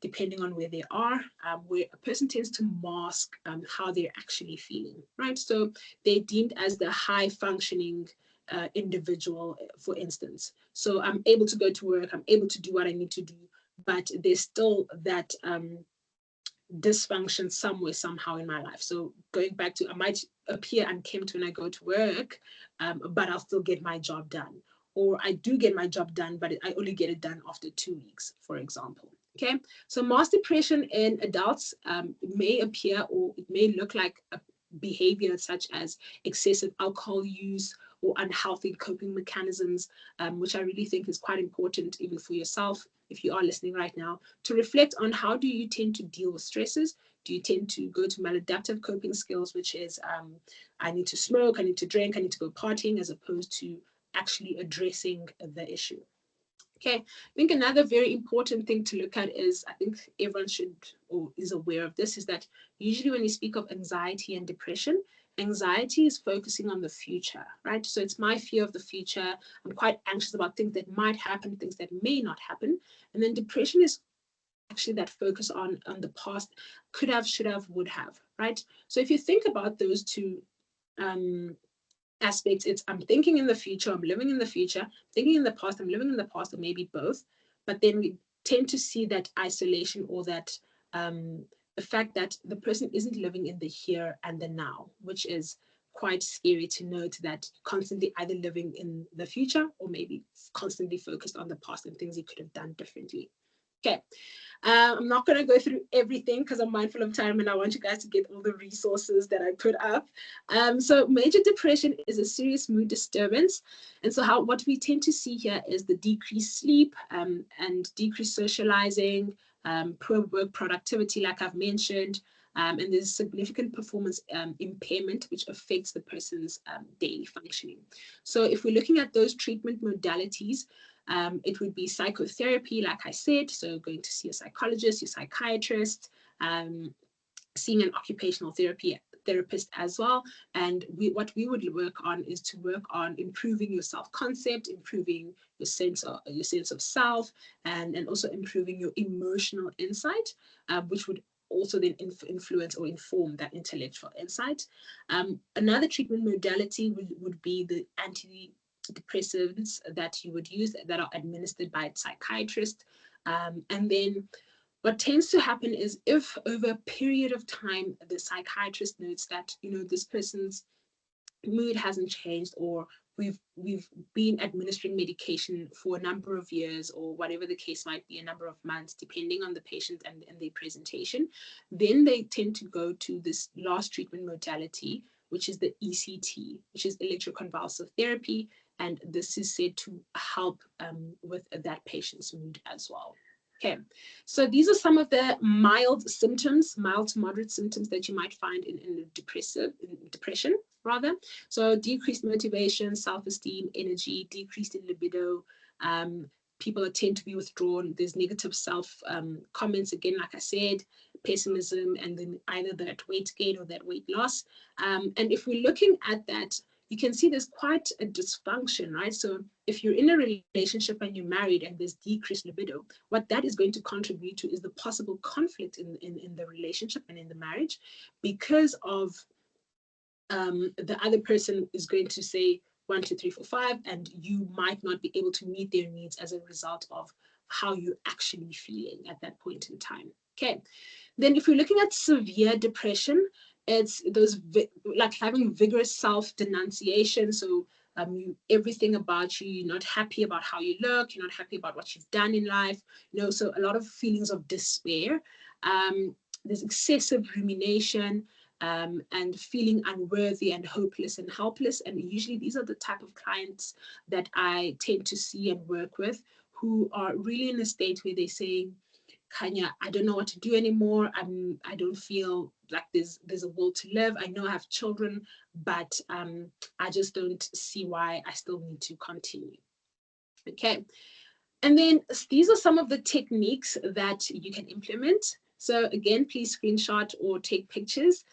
B: depending on where they are, where a person tends to mask how they're actually feeling, right? So they're deemed as the high functioning individual, for instance. So I'm able to go to work, I'm able to do what I need to do, but there's still that dysfunction somewhere, somehow in my life. So going back to, I might appear unkempt when I go to work, but I'll still get my job done. Or I do get my job done, but I only get it done after 2 weeks, for example. Okay, so mass depression in adults may appear, or it may look like a behavior such as excessive alcohol use or unhealthy coping mechanisms, which I really think is quite important even for yourself, if you are listening right now, to reflect on how do you tend to deal with stresses. Do you tend to go to maladaptive coping skills, which is I need to smoke, I need to drink, I need to go partying, as opposed to actually addressing the issue. Okay, I think another very important thing to look at is, I think everyone should or is aware of this, is that usually when you speak of anxiety and depression, anxiety is focusing on the future, right? So it's my fear of the future. I'm quite anxious about things that might happen, things that may not happen. And then depression is actually that focus on the past, could have, should have, would have, right? So if you think about those two um, aspects, it's I'm thinking in the future, I'm living in the future, thinking in the past, I'm living in the past, or maybe both. But then we tend to see that isolation, or that the fact that the person isn't living in the here and the now, which is quite scary to note, that constantly either living in the future or maybe constantly focused on the past and things he could have done differently. Okay, I'm not going to go through everything because I'm mindful of time and I want you guys to get all the resources that I put up. So major depression is a serious mood disturbance. And so what we tend to see here is the decreased sleep and decreased socializing, poor work productivity, like I've mentioned, and there's significant performance impairment, which affects the person's daily functioning. So if we're looking at those treatment modalities, it would be psychotherapy, like I said, so going to see a psychologist, your psychiatrist, seeing an occupational therapist as well. And what we would work on is to work on improving your self-concept, improving your sense of self, and also improving your emotional insight, which would also then influence or inform that intellectual insight. Another treatment modality would be the antidepressants that you would use that are administered by a psychiatrist. And then what tends to happen is, if over a period of time the psychiatrist notes that this person's mood hasn't changed, or we've been administering medication for a number of years, or whatever the case might be, a number of months, depending on the patient and their presentation, then they tend to go to this last treatment modality, which is the ECT, which is electroconvulsive therapy, and this is said to help with that patient's mood as well. Okay, so these are some of the mild to moderate symptoms that you might find in depression rather. So decreased motivation, self-esteem, energy, decreased in libido. People tend to be withdrawn. There's negative self comments, again, like I said, pessimism, and then either that weight gain or that weight loss. And if we're looking at that, you can see there's quite a dysfunction, right? So if you're in a relationship and you're married and there's decreased libido, what that is going to contribute to is the possible conflict in the relationship and in the marriage, because of the other person is going to say 1, 2, 3, 4, 5, and you might not be able to meet their needs as a result of how you're actually feeling at that point in time. Okay. Then if we're looking at severe depression, it's those like having vigorous self-denunciation. So everything about you, you're not happy about how you look, you're not happy about what you've done in life, so a lot of feelings of despair. There's excessive rumination, and feeling unworthy and hopeless and helpless. And usually these are the type of clients that I tend to see and work with, who are really in a state where they're saying, Kanya, I don't know what to do anymore. I don't feel like there's a will to live. I know I have children, but I just don't see why I still need to continue. Okay. And then these are some of the techniques that you can implement. So again, please screenshot or take pictures.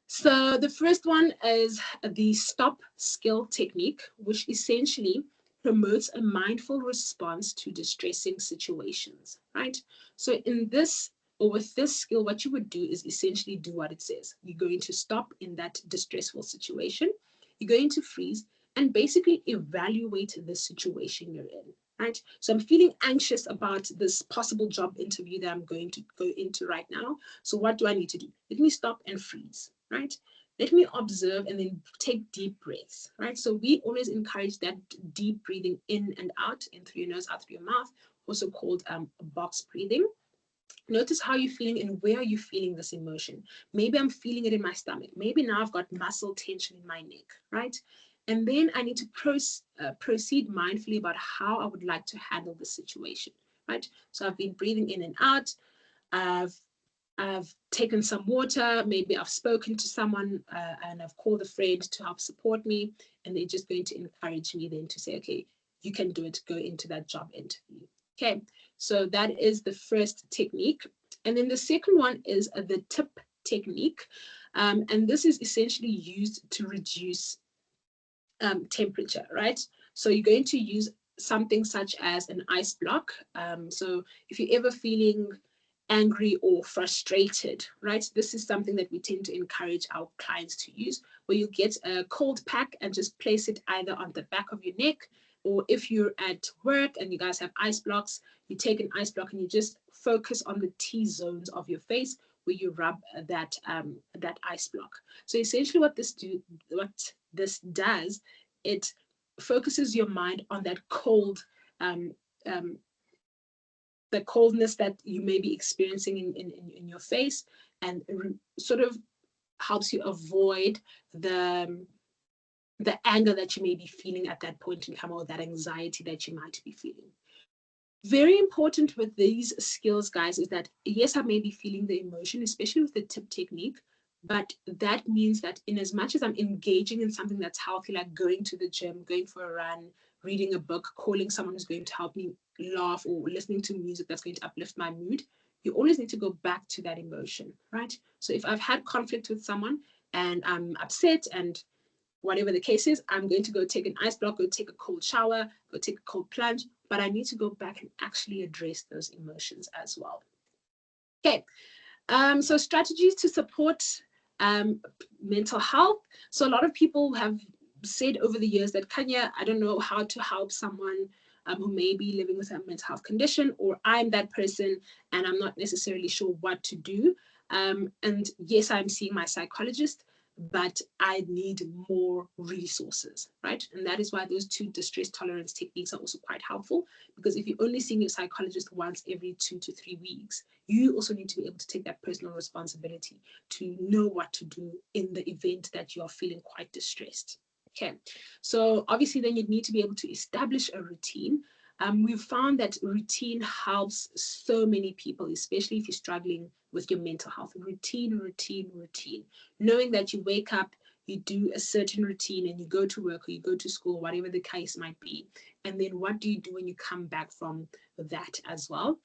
B: So the first one is the stop skill technique, which essentially promotes a mindful response to distressing situations, right? So in this, or with this skill, what you would do is essentially do what it says. You're going to stop in that distressful situation. You're going to freeze and basically evaluate the situation you're in, right? So I'm feeling anxious about this possible job interview that I'm going to go into right now. So what do I need to do? Let me stop and freeze, right? Let me observe and then take deep breaths, right? So we always encourage that deep breathing in and out, in through your nose, out through your mouth, also called box breathing. Notice how you're feeling and where are you feeling this emotion. Maybe I'm feeling it in my stomach. Maybe now I've got muscle tension in my neck, right? And then I need to proceed mindfully about how I would like to handle the situation, right? So I've been breathing in and out. I've I've taken some water, maybe I've spoken to someone and I've called a friend to help support me, and they're just going to encourage me then to say, okay, you can do it, go into that job interview. Okay, so that is the first technique. And then the second one is the tip technique. And this is essentially used to reduce temperature, right? So you're going to use something such as an ice block. So if you're ever feeling angry or frustrated, right? This is something that we tend to encourage our clients to use, where you get a cold pack and just place it either on the back of your neck, or if you're at work and you guys have ice blocks, you take an ice block and you just focus on the T zones of your face where you rub that ice block. So essentially what this does, it focuses your mind on that cold, um, um, the coldness that you may be experiencing in your face, and sort of helps you avoid the anger that you may be feeling at that point in time, or that anxiety that you might be feeling. Very important with these skills, guys, is that yes, I may be feeling the emotion, especially with the tip technique, but that means that in as much as I'm engaging in something that's healthy, like going to the gym, going for a run, reading a book, calling someone who's going to help me laugh, or listening to music that's going to uplift my mood, you always need to go back to that emotion, right? So if I've had conflict with someone and I'm upset and whatever the case is, I'm going to go take an ice block, go take a cold shower, go take a cold plunge, but I need to go back and actually address those emotions as well. Okay, so strategies to support um, mental health. So a lot of people have said over the years that, Kanya, I don't know how to help someone who may be living with a mental health condition, or I'm that person and I'm not necessarily sure what to do. And yes, I'm seeing my psychologist, but I need more resources, right? And that is why those two distress tolerance techniques are also quite helpful, because if you're only seeing your psychologist once every 2 to 3 weeks, you also need to be able to take that personal responsibility to know what to do in the event that you are feeling quite distressed. Okay, so obviously then you need to be able to establish a routine. We've found that routine helps so many people, especially if you're struggling with your mental health. Routine, routine, routine. Knowing that you wake up, you do a certain routine, and you go to work or you go to school, whatever the case might be. And then what do you do when you come back from that as well?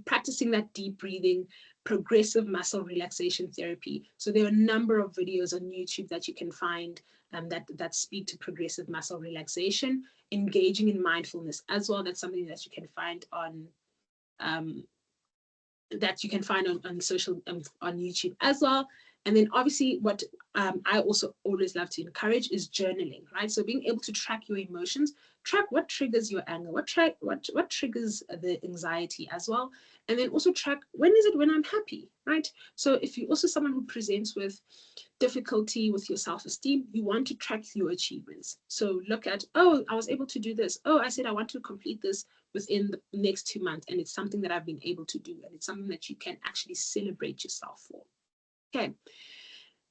B: practicing that deep breathing, progressive muscle relaxation therapy. So there are a number of videos on YouTube that you can find that speak to progressive muscle relaxation, engaging in mindfulness as well. That's something that you can find um, on social on YouTube as well. And then obviously what I also always love to encourage is journaling, right? So being able to track your emotions, track what triggers your anger, what triggers the anxiety as well. And then also track when is it when I'm happy, right? So if you're also someone who presents with difficulty with your self-esteem, you want to track your achievements. So look at, oh, I was able to do this. Oh, I said I want to complete this within the next 2 months, and it's something that I've been able to do, and it's something that you can actually celebrate yourself for. Okay.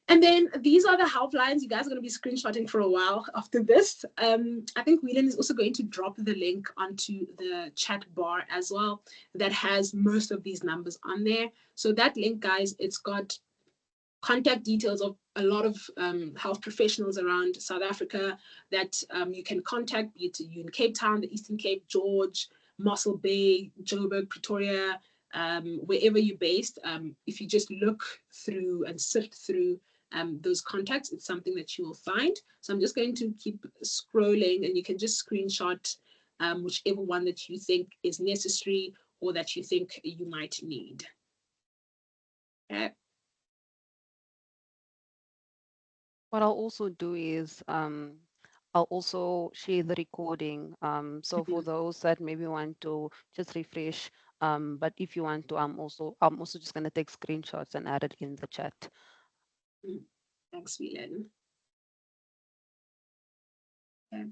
B: And then these are the helplines. You guys are going to be screenshotting for a while after this. I think Whelan is also going to drop the link onto the chat bar as well that has most of these numbers on there. So that link, guys, it's got contact details of a lot of health professionals around South Africa that you can contact, be it you in Cape Town, the Eastern Cape, George, Mossel Bay, Joburg, Pretoria, wherever you're based. If you just look through and sift through those contacts, it's something that you will find. So I'm just going to keep scrolling, and you can just screenshot whichever one that you think is necessary or that you think you might need. Okay.
A: What I'll also do is I'll also share the recording. So for those that maybe want to just refresh, but if you want to, I'm also just gonna take screenshots and add it in the chat.
B: Thanks, Whelan. Okay.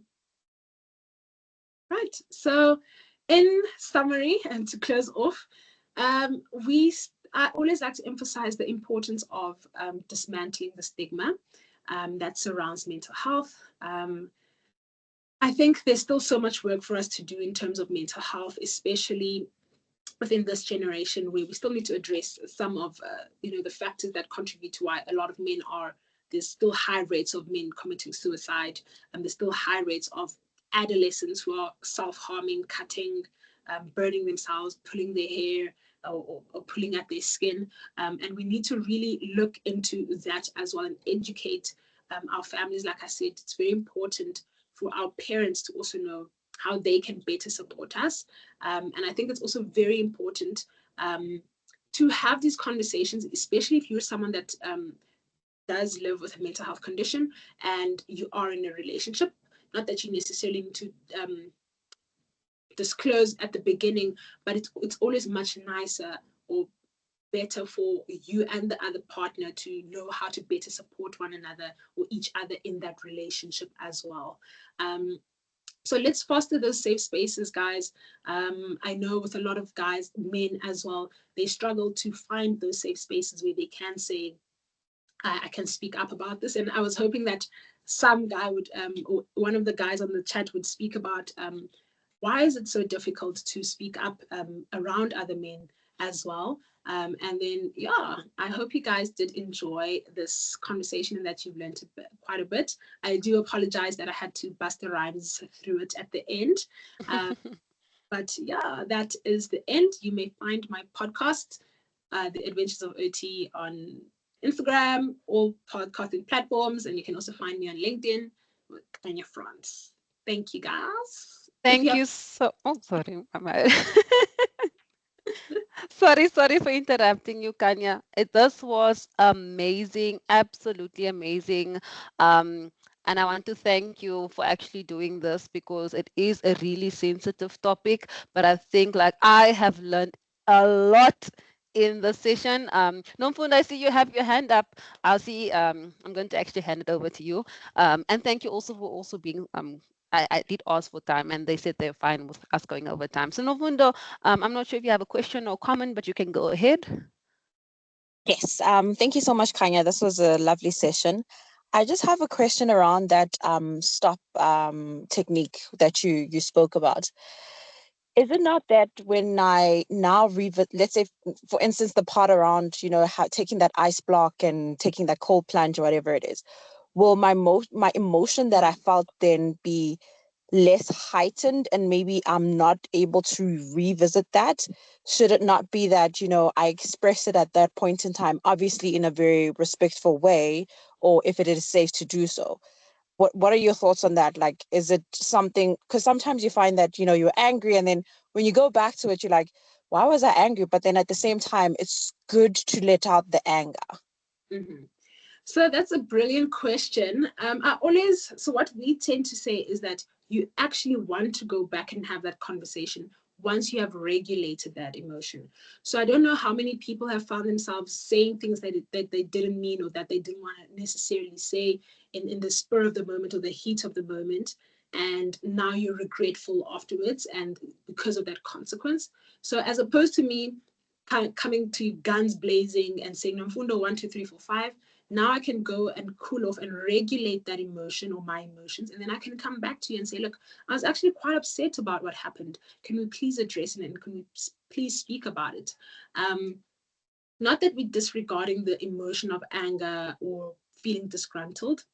B: Right. So, in summary, and to close off, I always like to emphasize the importance of dismantling the stigma that surrounds mental health. I think there's still so much work for us to do in terms of mental health, especially within this generation, where we still need to address some of the factors that contribute to why a lot of men are there's still high rates of men committing suicide, and there's still high rates of adolescents who are self-harming, cutting, burning themselves, pulling their hair, or pulling at their skin. And we need to really look into that as well and educate our families. Like I said, it's very important for our parents to also know how they can better support us. And I think it's also very important to have these conversations, especially if you're someone that does live with a mental health condition and you are in a relationship. Not that you necessarily need to disclose at the beginning, but it's always much nicer or better for you and the other partner to know how to better support one another or each other in that relationship as well. So let's foster those safe spaces, guys. I know with a lot of guys, men as well, they struggle to find those safe spaces where they can say, I can speak up about this. And I was hoping that some guy would, or one of the guys on the chat would speak about why is it so difficult to speak up around other men as well. And then, yeah, I hope you guys did enjoy this conversation and that you've learned quite a bit. I do apologize that I had to bust the rhymes through it at the end. But yeah, that is the end. You may find my podcast, The Adventures of OT, on Instagram, all podcasting platforms, and you can also find me on LinkedIn with Kenya France. Thank you, guys. If you
A: Thank
B: have
A: you so. Oh, sorry, sorry for interrupting you, Kanya. This was amazing, absolutely amazing. And I want to thank you for actually doing this because it is a really sensitive topic. But I think like I have learned a lot in the session. Nomfund, I see you have your hand up. I'll see. I'm going to actually hand it over to you. And thank you also for also being I did ask for time and they said they're fine with us going over time. So Novundo, I'm not sure if you have a question or comment, but you can go ahead.
C: Yes, thank you so much, Kanya. This was a lovely session. I just have a question around that stop technique that you spoke about. Is it not that when I now revisit, let's say, for instance, the part around, taking that ice block and taking that cold plunge or whatever it is, will my emotion that I felt then be less heightened and maybe I'm not able to revisit that? Should it not be that, I express it at that point in time, obviously in a very respectful way, or if it is safe to do so? What are your thoughts on that? Like, is it something, because sometimes you find that, you're angry and then when you go back to it, you're like, why was I angry? But then at the same time, it's good to let out the anger.
B: Mm-hmm. So that's a brilliant question. So what we tend to say is that you actually want to go back and have that conversation once you have regulated that emotion. So I don't know how many people have found themselves saying things that they didn't mean or that they didn't want to necessarily say in the spur of the moment or the heat of the moment. And now you're regretful afterwards and because of that consequence. So as opposed to me coming to guns blazing and saying, Mfundo, 1, 2, 3, 4, 5, now I can go and cool off and regulate that emotion or my emotions. And then I can come back to you and say, look, I was actually quite upset about what happened. Can we please address it and can we please speak about it? Not that we're disregarding the emotion of anger or feeling disgruntled,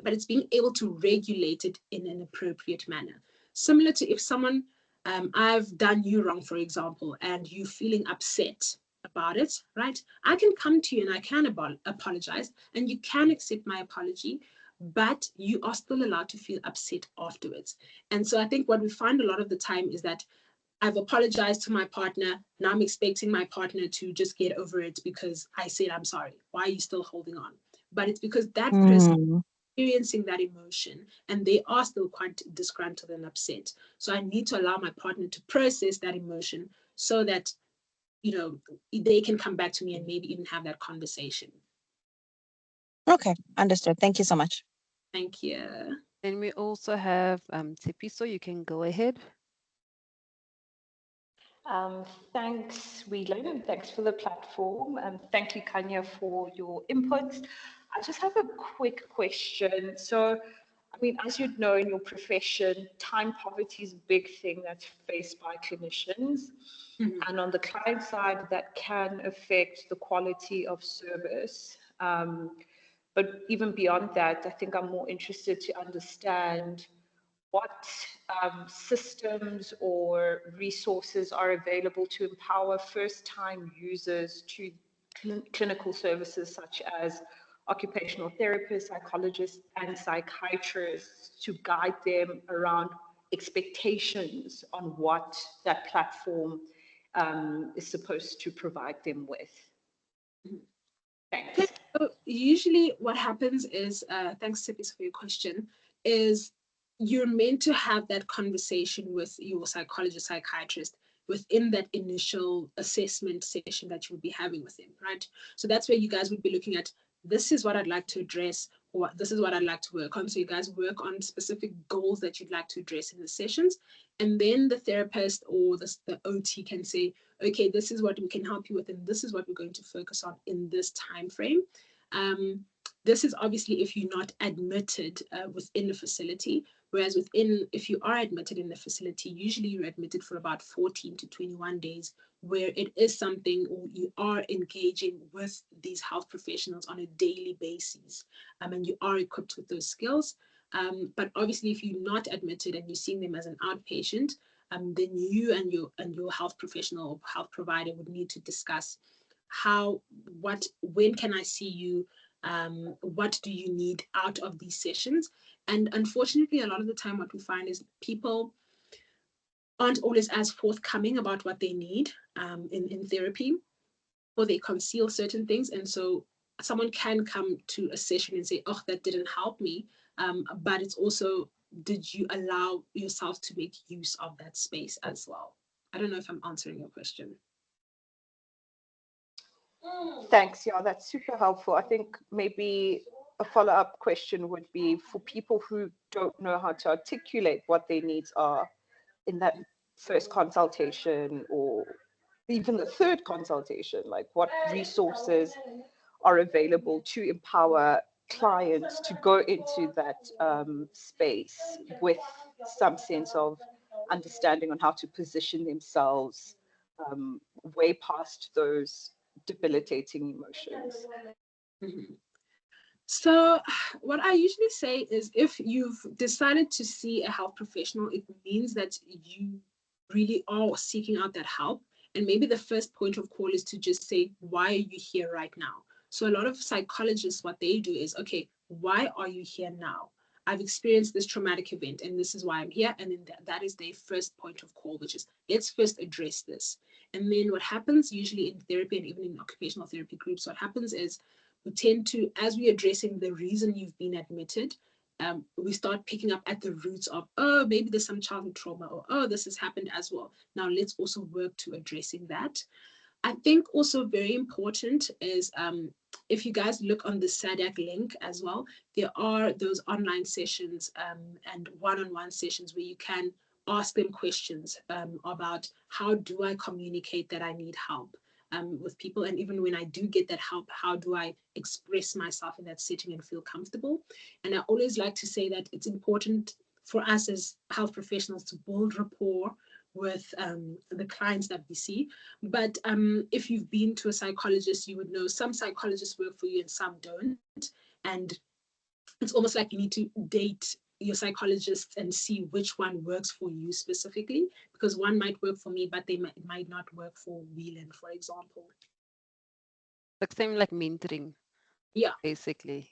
B: but it's being able to regulate it in an appropriate manner. Similar to if someone, I've done you wrong, for example, and you feeling upset about it, right? I can come to you and I can apologize and you can accept my apology, but you are still allowed to feel upset afterwards. And so I think what we find a lot of the time is that I've apologized to my partner. Now I'm expecting my partner to just get over it because I said I'm sorry. Why are you still holding on? But it's because that person experiencing that emotion and they are still quite disgruntled and upset. So I need to allow my partner to process that emotion so that, they can come back to me and maybe even have that conversation.
C: Okay, understood. Thank you so much.
B: Thank you.
A: And we also have Tipi, so you can go ahead.
D: Thanks, Whelan, and thanks for the platform. Thank you, Kanya, for your input. I just have a quick question. So, I mean, as you'd know in your profession, time poverty is a big thing that's faced by clinicians.
B: Mhm.
D: And on the client side, that can affect the quality of service. But even beyond that, I think I'm more interested to understand what systems or resources are available to empower first-time users to clinical services such as occupational therapists, psychologists, and psychiatrists to guide them around expectations on what that platform is supposed to provide them with. Thanks.
B: So usually what happens is, thanks Tipis for your question, is you're meant to have that conversation with your psychologist, psychiatrist within that initial assessment session that you would be having with them, right? So that's where you guys would be looking at, this is what I'd like to address, or this is what I'd like to work on. So you guys work on specific goals that you'd like to address in the sessions. And then the therapist or the OT can say, okay, this is what we can help you with, and this is what we're going to focus on in this time frame. This is obviously if you're not admitted within the facility, whereas if you are admitted in the facility, usually you're admitted for about 14 to 21 days, where it is something or you are engaging with these health professionals on a daily basis, and you are equipped with those skills. But obviously, if you're not admitted and you're seeing them as an outpatient, then you and your health professional or health provider would need to discuss when can I see you, what do you need out of these sessions. And unfortunately, a lot of the time what we find is people aren't always as forthcoming about what they need in therapy, or they conceal certain things. And so someone can come to a session and say, oh, that didn't help me, but it's also, did you allow yourself to make use of that space as well? I don't know if I'm answering your question.
D: Thanks. Yeah, that's super helpful. I think maybe a follow-up question would be for people who don't know how to articulate what their needs are in that first consultation or even the third consultation, like what resources are available to empower clients to go into that space with some sense of understanding on how to position themselves way past those debilitating emotions.
B: Mm-hmm. So, what I usually say is if you've decided to see a health professional, it means that you really are seeking out that help. And maybe the first point of call is to just say, why are you here right now? So, a lot of psychologists, what they do is, okay, why are you here now? I've experienced this traumatic event, and this is why I'm here. And then that is their first point of call, which is let's first address this. And then what happens usually in therapy and even in occupational therapy groups, what happens is we tend to, as we're addressing the reason you've been admitted, we start picking up at the roots of, oh, maybe there's some childhood trauma, or oh, this has happened as well. Now let's also work to addressing that. I think also very important is if you guys look on the SADAC link as well, there are those online sessions and one-on-one sessions where you can ask them questions about how do I communicate that I need help with people, and even when I do get that help, how do I express myself in that setting and feel comfortable. And I always like to say that it's important for us as health professionals to build rapport with the clients that we see. But if you've been to a psychologist, you would know some psychologists work for you and some don't. And it's almost like you need to date your psychologist and see which one works for you specifically, because one might work for me, but it might not work for Whelan, for example.
A: Like same like mentoring,
B: Yeah.
A: basically.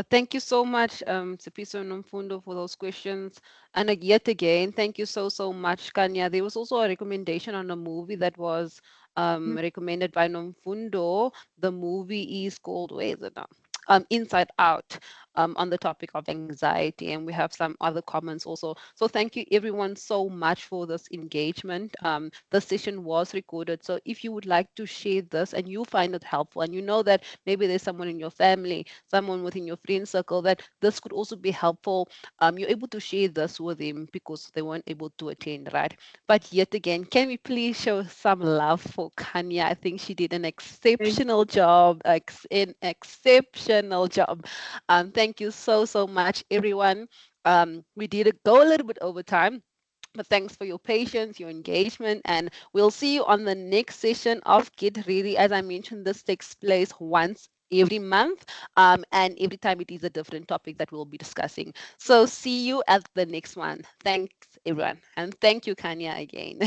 A: Thank you so much, Sipiso Nomfundo, for those questions. And yet again, thank you so much, Kanya. There was also a recommendation on a movie that was recommended by Nomfundo. The movie is called, where is it now? Inside Out, on the topic of anxiety. And we have some other comments also. So thank you everyone so much for this engagement. The session was recorded. So if you would like to share this and you find it helpful and you know that maybe there's someone in your family, someone within your friend circle that this could also be helpful, you're able to share this with them because they weren't able to attend, right? But yet again, can we please show some love for Kanya? I think she did an
B: Thank
A: exceptional job, an exceptional job. Thank you so much, everyone. We did go a little bit over time, but thanks for your patience, your engagement, and we'll see you on the next session of Get Ready. As I mentioned, this takes place once every month, and every time it is a different topic that we'll be discussing. So see you at the next one. Thanks, everyone. And thank you, Kanya, again.